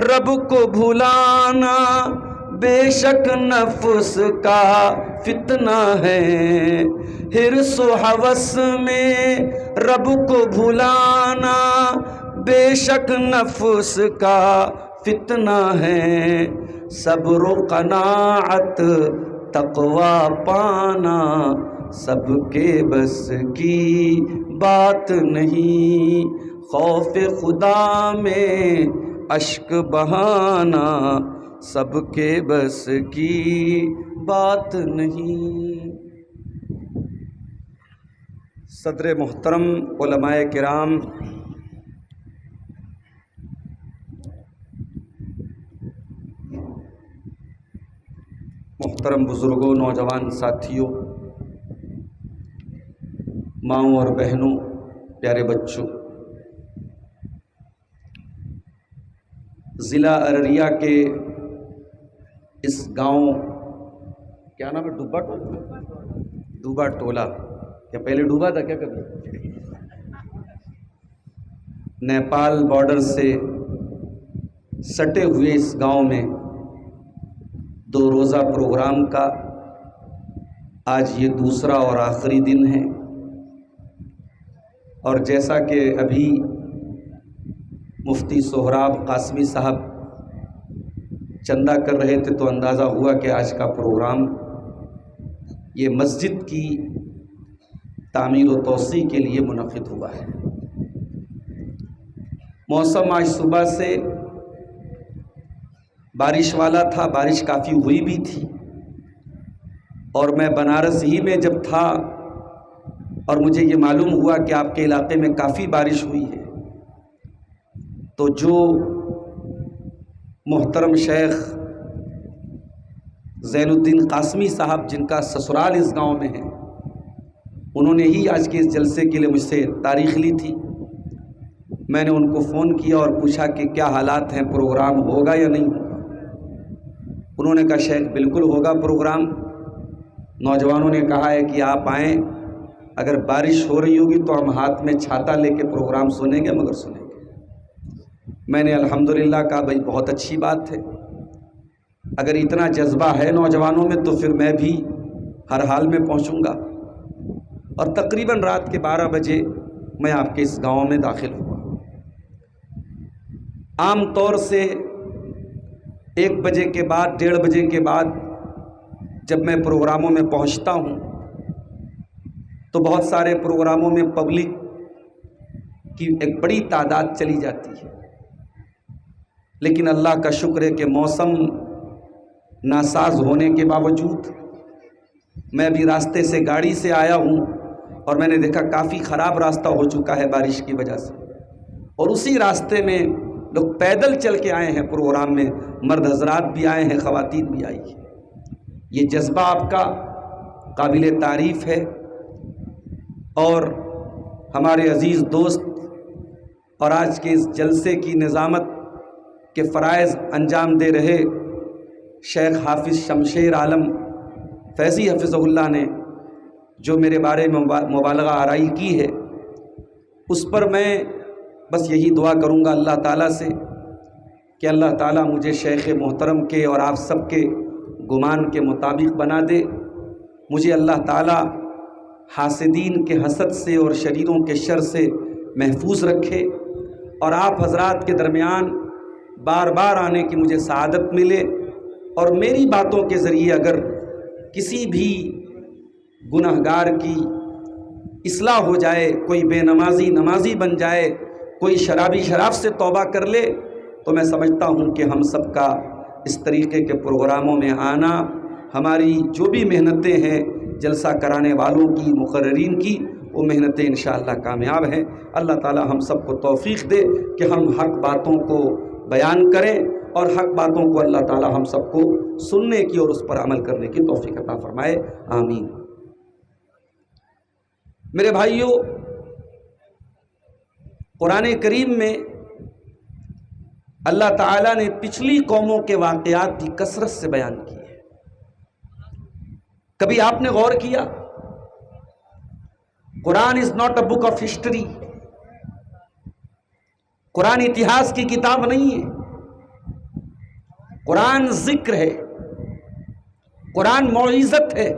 رب کو بھلانا بے شک نفس کا فتنہ ہے، حرص و ہوس میں رب کو بھلانا بے شک نفس کا فتنہ ہے، صبر و قناعت تقوی پانا سب کے بس کی بات نہیں، خوف خدا میں اشک بہانا سب کے بس کی بات نہیں۔ صدر محترم، علماء کرام، محترم بزرگوں، نوجوان ساتھیوں، ماؤں اور بہنوں، پیارے بچوں، ضلع ارریہ کے اس گاؤں، کیا نام ہے، ڈوبا ٹولہ، کیا پہلے ڈوبا تھا کیا کبھی؟ نیپال بارڈر سے سٹے ہوئے اس گاؤں میں 2 روزہ پروگرام کا آج یہ دوسرا اور آخری دن ہے، اور جیسا کہ ابھی مفتی سہراب قاسمی صاحب چندہ کر رہے تھے تو اندازہ ہوا کہ آج کا پروگرام یہ مسجد کی تعمیر و توسیع کے لیے منعقد ہوا ہے۔ موسم آج صبح سے بارش والا تھا، بارش کافی ہوئی بھی تھی، اور میں بنارس ہی میں جب تھا اور مجھے یہ معلوم ہوا کہ آپ کے علاقے میں کافی بارش ہوئی ہے، تو جو محترم شیخ زین الدین قاسمی صاحب جن کا سسرال اس گاؤں میں ہے، انہوں نے ہی آج کے اس جلسے کے لیے مجھ سے تاریخ لی تھی۔ میں نے ان کو فون کیا اور پوچھا کہ کیا حالات ہیں، پروگرام ہوگا یا نہیں ہوگا؟ انہوں نے کہا شیخ بالکل ہوگا پروگرام، نوجوانوں نے کہا ہے کہ آپ آئیں، اگر بارش ہو رہی ہوگی تو ہم ہاتھ میں چھاتا لے کے پروگرام سنیں گے، مگر سنیں گے۔ میں نے الحمدللہ کہا بھائی بہت اچھی بات ہے، اگر اتنا جذبہ ہے نوجوانوں میں تو پھر میں بھی ہر حال میں پہنچوں گا، اور تقریباً رات کے 12 بجے میں آپ کے اس گاؤں میں داخل ہوا۔ عام طور سے 1 بجے کے بعد، 1:30 بجے کے بعد جب میں پروگراموں میں پہنچتا ہوں تو بہت سارے پروگراموں میں پبلک کی ایک بڑی تعداد چلی جاتی ہے، لیکن اللہ کا شکر ہے کہ موسم ناساز ہونے کے باوجود میں بھی راستے سے گاڑی سے آیا ہوں، اور میں نے دیکھا کافی خراب راستہ ہو چکا ہے بارش کی وجہ سے، اور اسی راستے میں لوگ پیدل چل کے آئے ہیں پروگرام میں، مرد حضرات بھی آئے ہیں، خواتین بھی آئی ہیں۔ یہ جذبہ آپ کا قابل تعریف ہے، اور ہمارے عزیز دوست اور آج کے اس جلسے کی نظامت کے فرائض انجام دے رہے شیخ حافظ شمشیر عالم فیضی حفظہ اللہ نے جو میرے بارے میں مبالغہ آرائی کی ہے، اس پر میں بس یہی دعا کروں گا اللہ تعالیٰ سے کہ اللہ تعالیٰ مجھے شیخ محترم کے اور آپ سب کے گمان کے مطابق بنا دے، مجھے اللہ تعالیٰ حاسدین کے حسد سے اور شریروں کے شر سے محفوظ رکھے، اور آپ حضرات کے درمیان بار بار آنے کی مجھے سعادت ملے، اور میری باتوں کے ذریعے اگر کسی بھی گنہگار کی اصلاح ہو جائے، کوئی بے نمازی نمازی بن جائے، کوئی شرابی شراب سے توبہ کر لے، تو میں سمجھتا ہوں کہ ہم سب کا اس طریقے کے پروگراموں میں آنا، ہماری جو بھی محنتیں ہیں جلسہ کرانے والوں کی، مقررین کی، وہ محنتیں انشاءاللہ کامیاب ہیں۔ اللہ تعالی ہم سب کو توفیق دے کہ ہم حق باتوں کو بیان کریں، اور حق باتوں کو اللہ تعالی ہم سب کو سننے کی اور اس پر عمل کرنے کی توفیق عطا فرمائے، آمین۔ میرے بھائیوں، قرآن کریم میں اللہ تعالیٰ نے پچھلی قوموں کے واقعات کی کثرت سے بیان کی ہے۔ کبھی آپ نے غور کیا؟ Quran is not a book of history, Quran اتہاس کی کتاب نہیں ہے، قرآن ذکر ہے، قرآن موعظت ہے،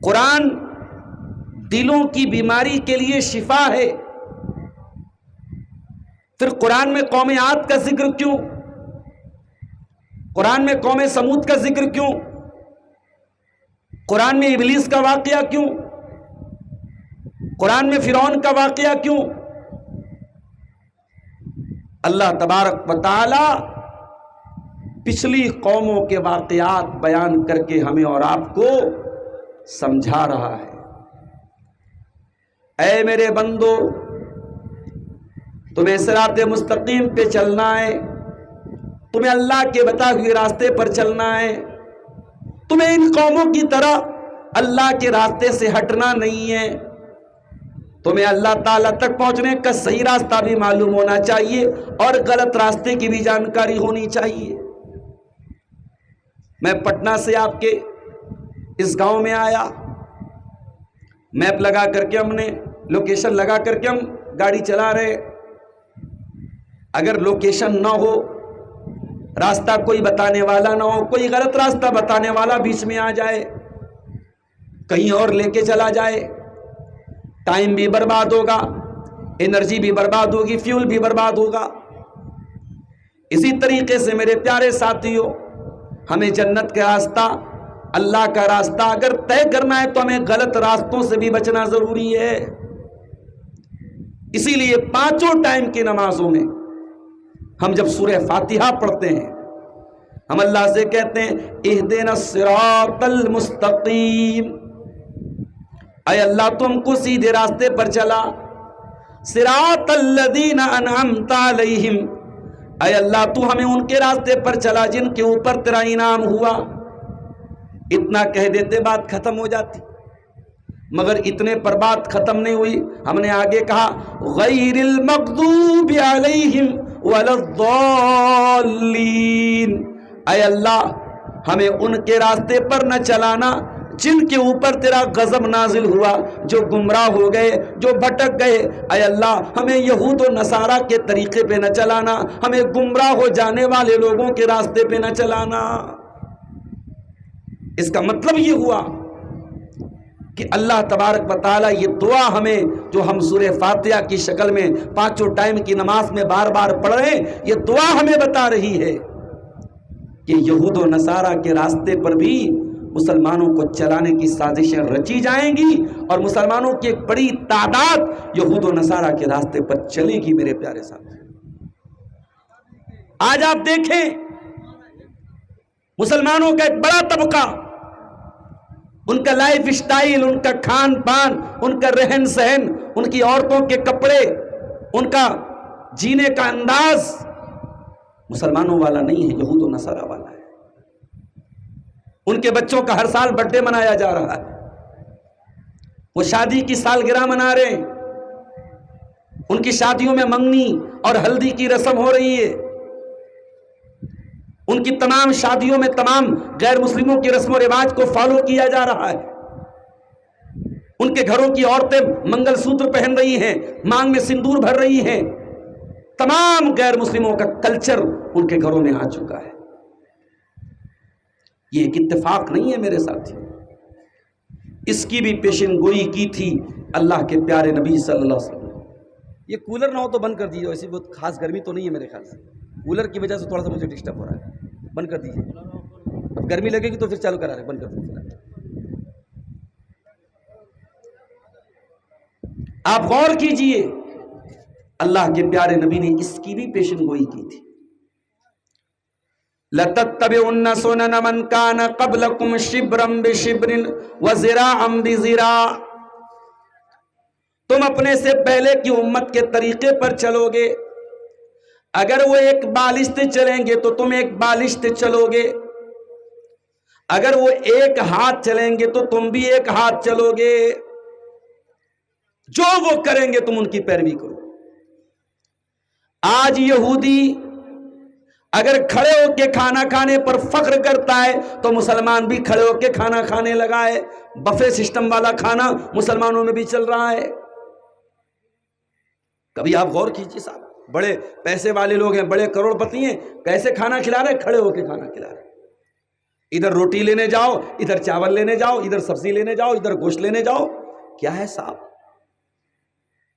قرآن دلوں کی بیماری کے لیے شفا ہے۔ پھر قرآن میں قوم عاد کا ذکر کیوں؟ قرآن میں قوم سمود کا ذکر کیوں؟ قرآن میں ابلیس کا واقعہ کیوں؟ قرآن میں فرعون کا واقعہ کیوں؟ اللہ تبارک و تعالی پچھلی قوموں کے واقعات بیان کر کے ہمیں اور آپ کو سمجھا رہا ہے۔ اے میرے بندو، تمہیں صراط مستقیم پہ چلنا ہے، تمہیں اللہ کے بتائے ہوئے راستے پر چلنا ہے، تمہیں ان قوموں کی طرح اللہ کے راستے سے ہٹنا نہیں ہے، تمہیں اللہ تعالیٰ تک پہنچنے کا صحیح راستہ بھی معلوم ہونا چاہیے اور غلط راستے کی بھی جانکاری ہونی چاہیے۔ میں پٹنہ سے آپ کے اس گاؤں میں آیا، میپ لگا کر کے ہم نے لوکیشن لگا کر کے ہم گاڑی چلا رہے، اگر لوکیشن نہ ہو، راستہ کوئی بتانے والا نہ ہو، کوئی غلط راستہ بتانے والا بیچ میں آ جائے، کہیں اور لے کے چلا جائے، ٹائم بھی برباد ہوگا، انرجی بھی برباد ہوگی، فیول بھی برباد ہوگا۔ اسی طریقے سے میرے پیارے ساتھیوں، ہمیں جنت کا راستہ، اللہ کا راستہ اگر طے کرنا ہے تو ہمیں غلط راستوں سے بھی بچنا ضروری ہے۔ اسی لیے 5 ٹائم کی نمازوں میں ہم جب سورہ فاتحہ پڑھتے ہیں، ہم اللہ سے کہتے ہیں اہدنا الصراط المستقیم، اے اللہ تم کو سیدھے راستے پر چلا، صراط الذین انعمت علیہم، اے اللہ تو ہمیں ان کے راستے پر چلا جن کے اوپر تیرا انعام ہوا۔ اتنا کہہ دیتے بات ختم ہو جاتی، مگر اتنے پر بات ختم نہیں ہوئی، ہم نے آگے کہا غیر المغضوب علیہم ولا الضالین، اے اللہ ہمیں ان کے راستے پر نہ چلانا جن کے اوپر تیرا غضب نازل ہوا، جو گمراہ ہو گئے، جو بھٹک گئے۔ اے اللہ ہمیں یہود و نصارہ کے طریقے پہ نہ چلانا، ہمیں گمراہ ہو جانے والے لوگوں کے راستے پہ نہ چلانا۔ اس کا مطلب یہ ہوا کہ اللہ تبارک و تعالیٰ یہ دعا ہمیں جو ہم سورہ فاتحہ کی شکل میں 5 ٹائم کی نماز میں بار بار پڑھ رہے ہیں، یہ دعا ہمیں بتا رہی ہے کہ یہود و نصارہ کے راستے پر بھی مسلمانوں کو چلانے کی سازشیں رچی جائیں گی، اور مسلمانوں کی ایک بڑی تعداد یہود و نصارہ کے راستے پر چلے گی۔ میرے پیارے ساتھی، آج آپ دیکھیں مسلمانوں کا ایک بڑا طبقہ، ان کا لائف سٹائل، ان کا کھان پان، ان کا رہن سہن، ان کی عورتوں کے کپڑے، ان کا جینے کا انداز مسلمانوں والا نہیں ہے، یہود و نصارہ والا ہے۔ ان کے بچوں کا ہر سال برتھ ڈے منایا جا رہا ہے، وہ شادی کی سالگرہ منا رہے ہیں، ان کی شادیوں میں منگنی اور ہلدی کی رسم ہو رہی ہے، ان کی تمام شادیوں میں تمام غیر مسلموں کی رسم و رواج کو فالو کیا جا رہا ہے، ان کے گھروں کی عورتیں منگل سوتر پہن رہی ہیں، مانگ میں سندور بھر رہی ہیں، تمام غیر مسلموں کا کلچر ان کے گھروں میں آ چکا ہے۔ یہ ایک اتفاق نہیں ہے میرے ساتھی، اس کی بھی پیشن گوئی کی تھی اللہ کے پیارے نبی صلی اللہ علیہ وسلم۔ یہ کولر نہ ہو تو بند کر دیجیے، ایسی بہت خاص گرمی تو نہیں ہے میرے خیال سے، کولر کی وجہ سے تھوڑا سا مجھے ڈسٹرب ہو رہا ہے، بند کر دیجیے، اب گرمی لگے گی تو پھر چالو کرا رہے، بند کر دیجیے۔ آپ غور کیجئے، اللہ کے پیارے نبی نے اس کی بھی پیشن گوئی کی تھی۔ لَتَتَّبِعُنَّ سُنَنَ مَنْ كَانَ قَبْلَكُمْ شِبْرًا بِشِبْرٍ وَذِرَاعًا بِذِرَاعٍ، تم اپنے سے پہلے کی امت کے طریقے پر چلو گے، اگر وہ ایک بالشت چلیں گے تو تم ایک بالشت چلو گے، اگر وہ ایک ہاتھ چلیں گے تو تم بھی ایک ہاتھ چلو گے، جو وہ کریں گے تم ان کی پیروی کرو۔ آج یہودی اگر کھڑے ہو کے کھانا کھانے پر فخر کرتا ہے تو مسلمان بھی کھڑے ہو کے کھانا کھانے لگا ہے، بفے سسٹم والا کھانا مسلمانوں میں بھی چل رہا ہے۔ کبھی آپ غور کیجئے صاحب، بڑے پیسے والے لوگ ہیں، بڑے کروڑ پتی ہیں، کیسے کھانا کھلا رہے؟ کھڑے ہو کے کھانا کھلا رہے، ادھر روٹی لینے جاؤ، ادھر چاول لینے جاؤ، ادھر سبزی لینے جاؤ، ادھر گوشت لینے جاؤ۔ کیا ہے صاحب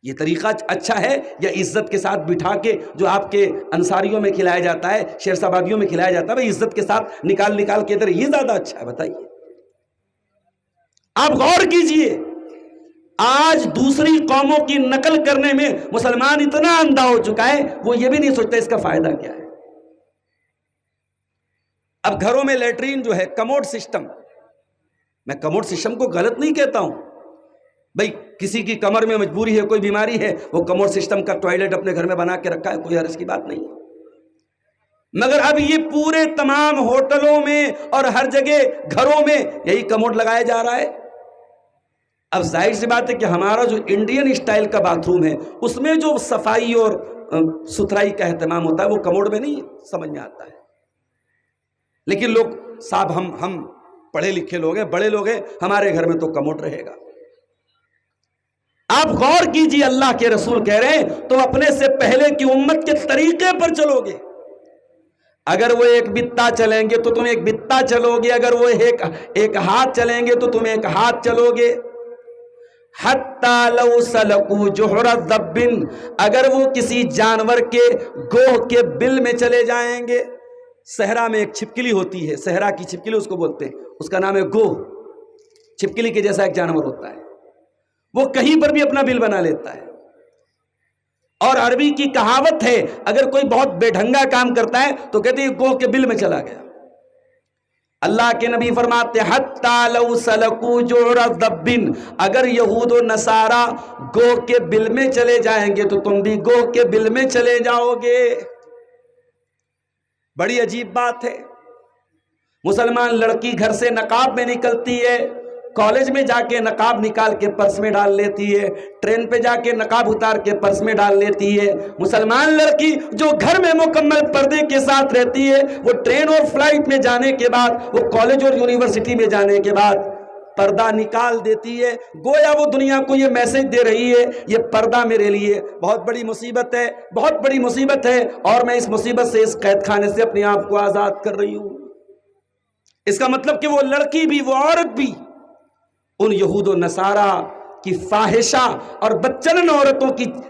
یہ طریقہ اچھا ہے یا عزت کے ساتھ بٹھا کے جو آپ کے انصاریوں میں کھلایا جاتا ہے، شیرسا باغیوں میں کھلایا جاتا ہے، بھائی عزت کے ساتھ نکال کے ادھر، یہ زیادہ اچھا ہے؟ بتائیے، آپ غور کیجئے، آج دوسری قوموں کی نقل کرنے میں مسلمان اتنا اندھا ہو چکا ہے، وہ یہ بھی نہیں سوچتا اس کا فائدہ کیا ہے۔ اب گھروں میں لیٹرین جو ہے کموڈ سسٹم، میں کموڈ سسٹم کو غلط نہیں کہتا ہوں، بھئی کسی کی کمر میں مجبوری ہے، کوئی بیماری ہے، وہ کموڈ سسٹم کا ٹوائلٹ اپنے گھر میں بنا کے رکھا ہے، کوئی حرج کی بات نہیں ہے، مگر اب یہ پورے تمام ہوٹلوں میں اور ہر جگہ گھروں میں یہی کموڈ لگایا جا رہا ہے۔ اب ظاہر سی بات ہے کہ ہمارا جو انڈین اسٹائل کا باتھ روم ہے اس میں جو صفائی اور ستھرائی کا اہتمام ہوتا ہے وہ کموڈ میں نہیں سمجھ میں آتا ہے۔ لیکن لوگ صاحب ہم پڑھے لکھے لوگ ہیں، بڑے لوگ ہیں، ہمارے گھر میں تو کموڈ رہے گا۔ آپ غور کیجئے، اللہ کے رسول کہہ رہے ہیں تو اپنے سے پہلے کی امت کے طریقے پر چلو گے۔ اگر وہ ایک بتا چلیں گے تو تم ایک بتا چلو گے، اگر وہ ایک ہاتھ چلیں گے تو تم ایک ہاتھ چلو گے۔ حتی لو سلکوا جحر ذب، اگر وہ کسی جانور کے گوہ کے بل میں چلے جائیں گے۔ صحرا میں ایک چھپکلی ہوتی ہے، صحرا کی چھپکلی اس کو بولتے ہیں، اس کا نام ہے گوہ۔ چھپکلی کے جیسا ایک جانور ہوتا ہے، وہ کہیں پر بھی اپنا بل بنا لیتا ہے۔ اور عربی کی کہاوت ہے، اگر کوئی بہت بے ڈھنگا کام کرتا ہے تو کہتے ہیں گوہ کے بل میں چلا گیا۔ اللہ کے نبی فرماتے حتی لو سلکوا جحر ذب، اگر یہود و نصارہ گوہ کے بل میں چلے جائیں گے تو تم بھی گوہ کے بل میں چلے جاؤ گے۔ بڑی عجیب بات ہے، مسلمان لڑکی گھر سے نقاب میں نکلتی ہے، کالج میں جا کے نقاب نکال کے پرس میں ڈال لیتی ہے، ٹرین پہ جا کے نقاب اتار کے پرس میں ڈال لیتی ہے۔ مسلمان لڑکی جو گھر میں مکمل پردے کے ساتھ رہتی ہے، وہ ٹرین اور فلائٹ میں جانے کے بعد، وہ کالج اور یونیورسٹی میں جانے کے بعد پردہ نکال دیتی ہے، گویا وہ دنیا کو یہ میسج دے رہی ہے یہ پردہ میرے لیے بہت بڑی مصیبت ہے، بہت بڑی مصیبت ہے، اور میں اس مصیبت سے، اس قید خانے سے اپنے آپ کو آزاد کر رہی ہوں۔ اس کا مطلب کہ وہ لڑکی بھی، وہ عورت بھی ان یہود و نصارہ کی فاحشہ اور بدچلن عورتوں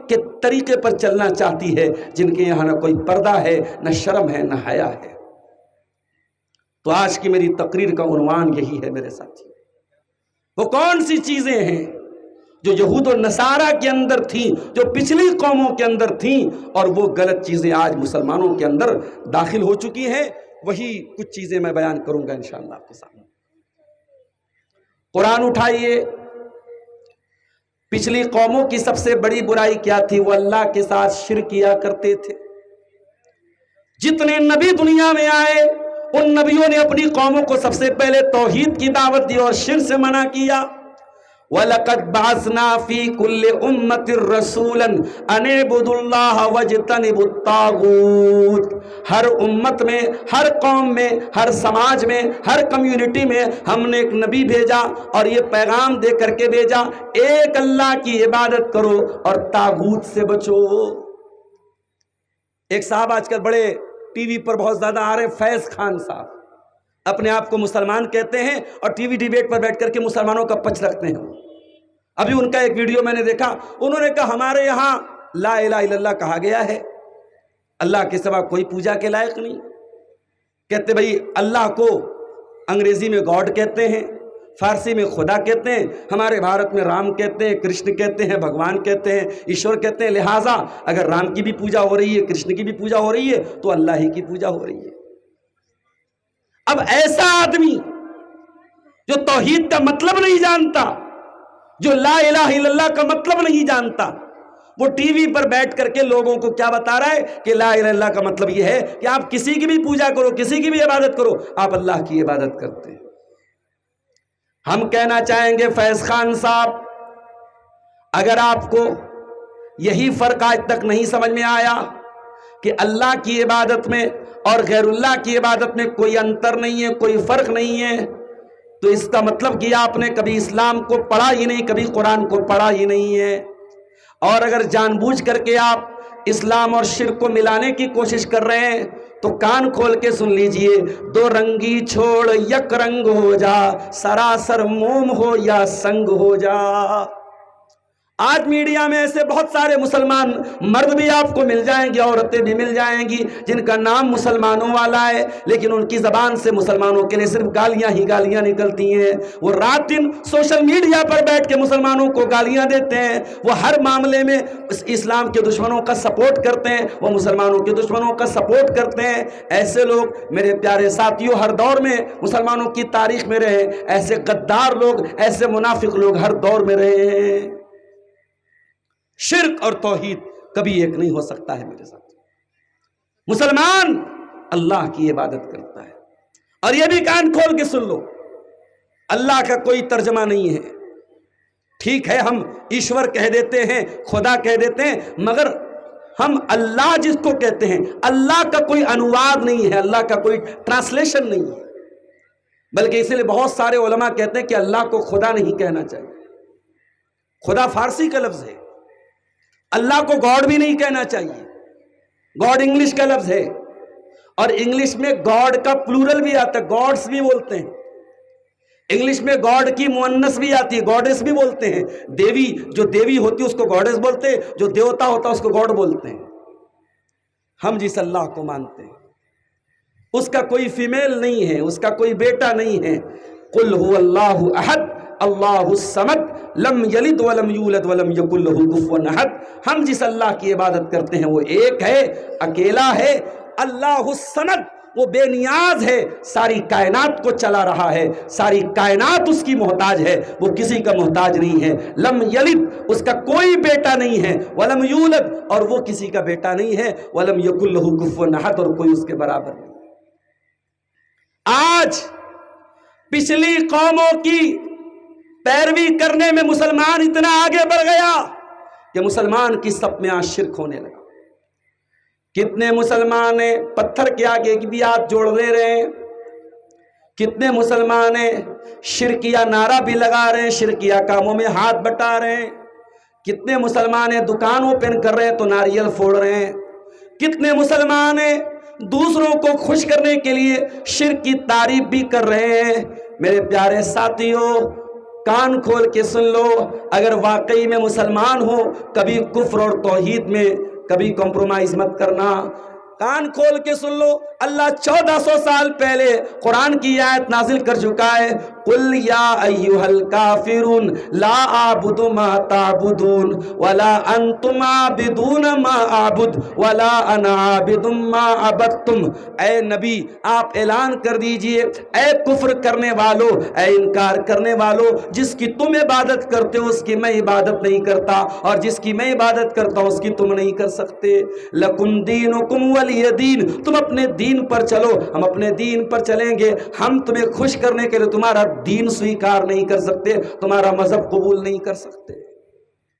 کے طریقے پر چلنا چاہتی ہے، جن کے یہاں نہ کوئی پردہ ہے، نہ شرم ہے، نہ حیا ہے۔ تو آج کی میری تقریر کا عنوان یہی ہے میرے ساتھی، وہ کون سی چیزیں ہیں جو یہود و نصارہ کے اندر تھیں، جو پچھلی قوموں کے اندر تھیں، اور وہ غلط چیزیں آج مسلمانوں کے اندر داخل ہو چکی ہیں۔ وہی کچھ چیزیں میں بیان کروں گا انشاءاللہ آپ کے سامنے۔ قرآن اٹھائیے، پچھلی قوموں کی سب سے بڑی برائی کیا تھی؟ وہ اللہ کے ساتھ شرک کیا کرتے تھے۔ جتنے نبی دنیا میں آئے ان نبیوں نے اپنی قوموں کو سب سے پہلے توحید کی دعوت دی اور شرک سے منع کیا۔ وَلَقَدْ بَعَثْنَا فِي كُلِّ أُمَّةٍ رَسُولًا أَنِ اعْبُدُوا اللَّهَ وَاجْتَنِبُوا الطَّاغُوتَ، ہر امت میں، ہر قوم میں، ہر سماج میں، ہر کمیونٹی میں ہم نے ایک نبی بھیجا اور یہ پیغام دے کر کے بھیجا، ایک اللہ کی عبادت کرو اور طاغوت سے بچو۔ ایک صاحب آج کل بڑے ٹی وی پر بہت زیادہ آ رہے، فیض خان صاحب، اپنے آپ کو مسلمان کہتے ہیں اور ٹی وی ڈیبیٹ پر بیٹھ کر کے مسلمانوں کا پچ رکھتے ہیں۔ ابھی ان کا ایک ویڈیو میں نے دیکھا، انہوں نے کہا ہمارے یہاں لا الہ الا اللہ کہا گیا ہے، اللہ کے سوا کوئی پوجا کے لائق نہیں۔ کہتے بھئی اللہ کو انگریزی میں گاڈ کہتے ہیں، فارسی میں خدا کہتے ہیں، ہمارے بھارت میں رام کہتے ہیں، کرشن کہتے ہیں، بھگوان کہتے ہیں، ایشور کہتے ہیں، لہٰذا اگر رام کی بھی پوجا ہو رہی ہے، کرشن کی بھی پوجا ہو رہی ہے تو اللہ ہی کی پوجا ہو رہی ہے۔ اب ایسا آدمی جو توحید کا مطلب نہیں جانتا، جو لا الہ الا اللہ کا مطلب نہیں جانتا، وہ ٹی وی پر بیٹھ کر کے لوگوں کو کیا بتا رہا ہے کہ لا الہ الا اللہ کا مطلب یہ ہے کہ آپ کسی کی بھی پوجا کرو، کسی کی بھی عبادت کرو، آپ اللہ کی عبادت کرتے ہیں۔ ہم کہنا چاہیں گے فیض خان صاحب، اگر آپ کو یہی فرق آج تک نہیں سمجھ میں آیا کہ اللہ کی عبادت میں اور غیر اللہ کی عبادت میں کوئی انتر نہیں ہے، کوئی فرق نہیں ہے، تو اس کا مطلب کہ آپ نے کبھی اسلام کو پڑھا ہی نہیں، کبھی قرآن کو پڑھا ہی نہیں ہے۔ اور اگر جان بوجھ کر کے آپ اسلام اور شرک کو ملانے کی کوشش کر رہے ہیں تو کان کھول کے سن لیجئے، دو رنگی چھوڑ یک رنگ ہو جا، سراسر موم ہو یا سنگ ہو جا۔ آج میڈیا میں ایسے بہت سارے مسلمان مرد بھی آپ کو مل جائیں گے، عورتیں بھی مل جائیں گی جن کا نام مسلمانوں والا ہے، لیکن ان کی زبان سے مسلمانوں کے لیے صرف گالیاں ہی گالیاں نکلتی ہیں۔ وہ رات دن سوشل میڈیا پر بیٹھ کے مسلمانوں کو گالیاں دیتے ہیں، وہ ہر معاملے میں اسلام کے دشمنوں کا سپورٹ کرتے ہیں، وہ مسلمانوں کے دشمنوں کا سپورٹ کرتے ہیں۔ ایسے لوگ میرے پیارے ساتھیوں ہر دور میں مسلمانوں کی تاریخ میں رہے، ایسے غدار لوگ، ایسے منافق لوگ ہر دور میں رہے ہیں۔ شرک اور توحید کبھی ایک نہیں ہو سکتا ہے میرے ساتھ۔ مسلمان اللہ کی عبادت کرتا ہے۔ اور یہ بھی کان کھول کے سن لو، اللہ کا کوئی ترجمہ نہیں ہے۔ ٹھیک ہے ہم ایشور کہہ دیتے ہیں، خدا کہہ دیتے ہیں، مگر ہم اللہ جس کو کہتے ہیں اللہ کا کوئی انواد نہیں ہے، اللہ کا کوئی ٹرانسلیشن نہیں ہے۔ بلکہ اس لیے بہت سارے علماء کہتے ہیں کہ اللہ کو خدا نہیں کہنا چاہیے۔ خدا فارسی کا لفظ ہے، اللہ کو گاڈ بھی نہیں کہنا چاہیے۔ گاڈ انگلش کا لفظ ہے، اور انگلش میں گاڈ کا پلورل بھی آتا ہے، گاڈس بھی بولتے ہیں۔ انگلش میں گاڈ کی مؤنث بھی آتی ہے، گاڈس بھی بولتے ہیں۔ دیوی جو دیوی ہوتی ہے اس کو گاڈس بولتے ہیں، جو دیوتا ہوتا ہے اس کو گاڈ بولتے ہیں۔ ہم جس اللہ کو مانتے ہیں اس کا کوئی فیمیل نہیں ہے، اس کا کوئی بیٹا نہیں ہے۔ قل هو اللہ احد اللہ الصمد لم یلد ولم یولد ولم یکن لہ کفوا احد۔ ہم جس اللہ کی عبادت کرتے ہیں وہ ایک ہے، اکیلا ہے، اللہ الصمد، وہ بے نیاز ہے، ساری کائنات کو چلا رہا ہے، ساری کائنات اس کی محتاج ہے، وہ کسی کا محتاج نہیں ہے۔ لم یلد، اس کا کوئی بیٹا نہیں ہے، ولم یولد، اور وہ کسی کا بیٹا نہیں ہے، ولم یکن لہ کفوا احد، اور کوئی اس کے برابر نہیں۔ آج پچھلی قوموں کی پیروی کرنے میں مسلمان اتنا آگے بڑھ گیا کہ مسلمان کی صف میں آج شرک ہونے لگا۔ کتنے مسلمان پتھر کے آگے بھی ہاتھ جوڑ لے رہے ہیں، کتنے مسلمان شرکیہ نعرہ بھی لگا رہے ہیں، شرکیہ کاموں میں ہاتھ بٹا رہے ہیں، کتنے مسلمان دکان اوپن کر رہے ہیں تو ناریل پھوڑ رہے ہیں، کتنے مسلمان دوسروں کو خوش کرنے کے لیے شرک کی تعریف بھی کر رہے ہیں۔ میرے پیارے ساتھیوں، کان کھول کے سن لو، اگر واقعی میں مسلمان ہو کبھی کفر اور توحید میں کبھی کمپرومائز مت کرنا۔ کان کھول کے سن لو، اللہ 1400 سال پہلے قرآن کی آیت نازل کر چکا ہے، قل یا ایھا الکافرون لا اعبد ما تعبدون ولا انتم عابدون ما اعبد ولا انا عابد ما عبدتم۔ اے نبی آپ اعلان کر دیجئے، اے کفر کرنے والو، اے انکار کرنے والو، جس کی تم عبادت کرتے ہو اس کی میں عبادت نہیں کرتا، اور جس کی میں عبادت کرتا ہوں اس کی تم نہیں کر سکتے۔ لکم دینکم ولی دین، تم اپنے دین پر چلو، ہم اپنے دین پر چلیں گے۔ ہم تمہیں خوش کرنے کے لیے تمہارا دین سویکار نہیں کر سکتے، تمہارا مذہب قبول نہیں کر سکتے۔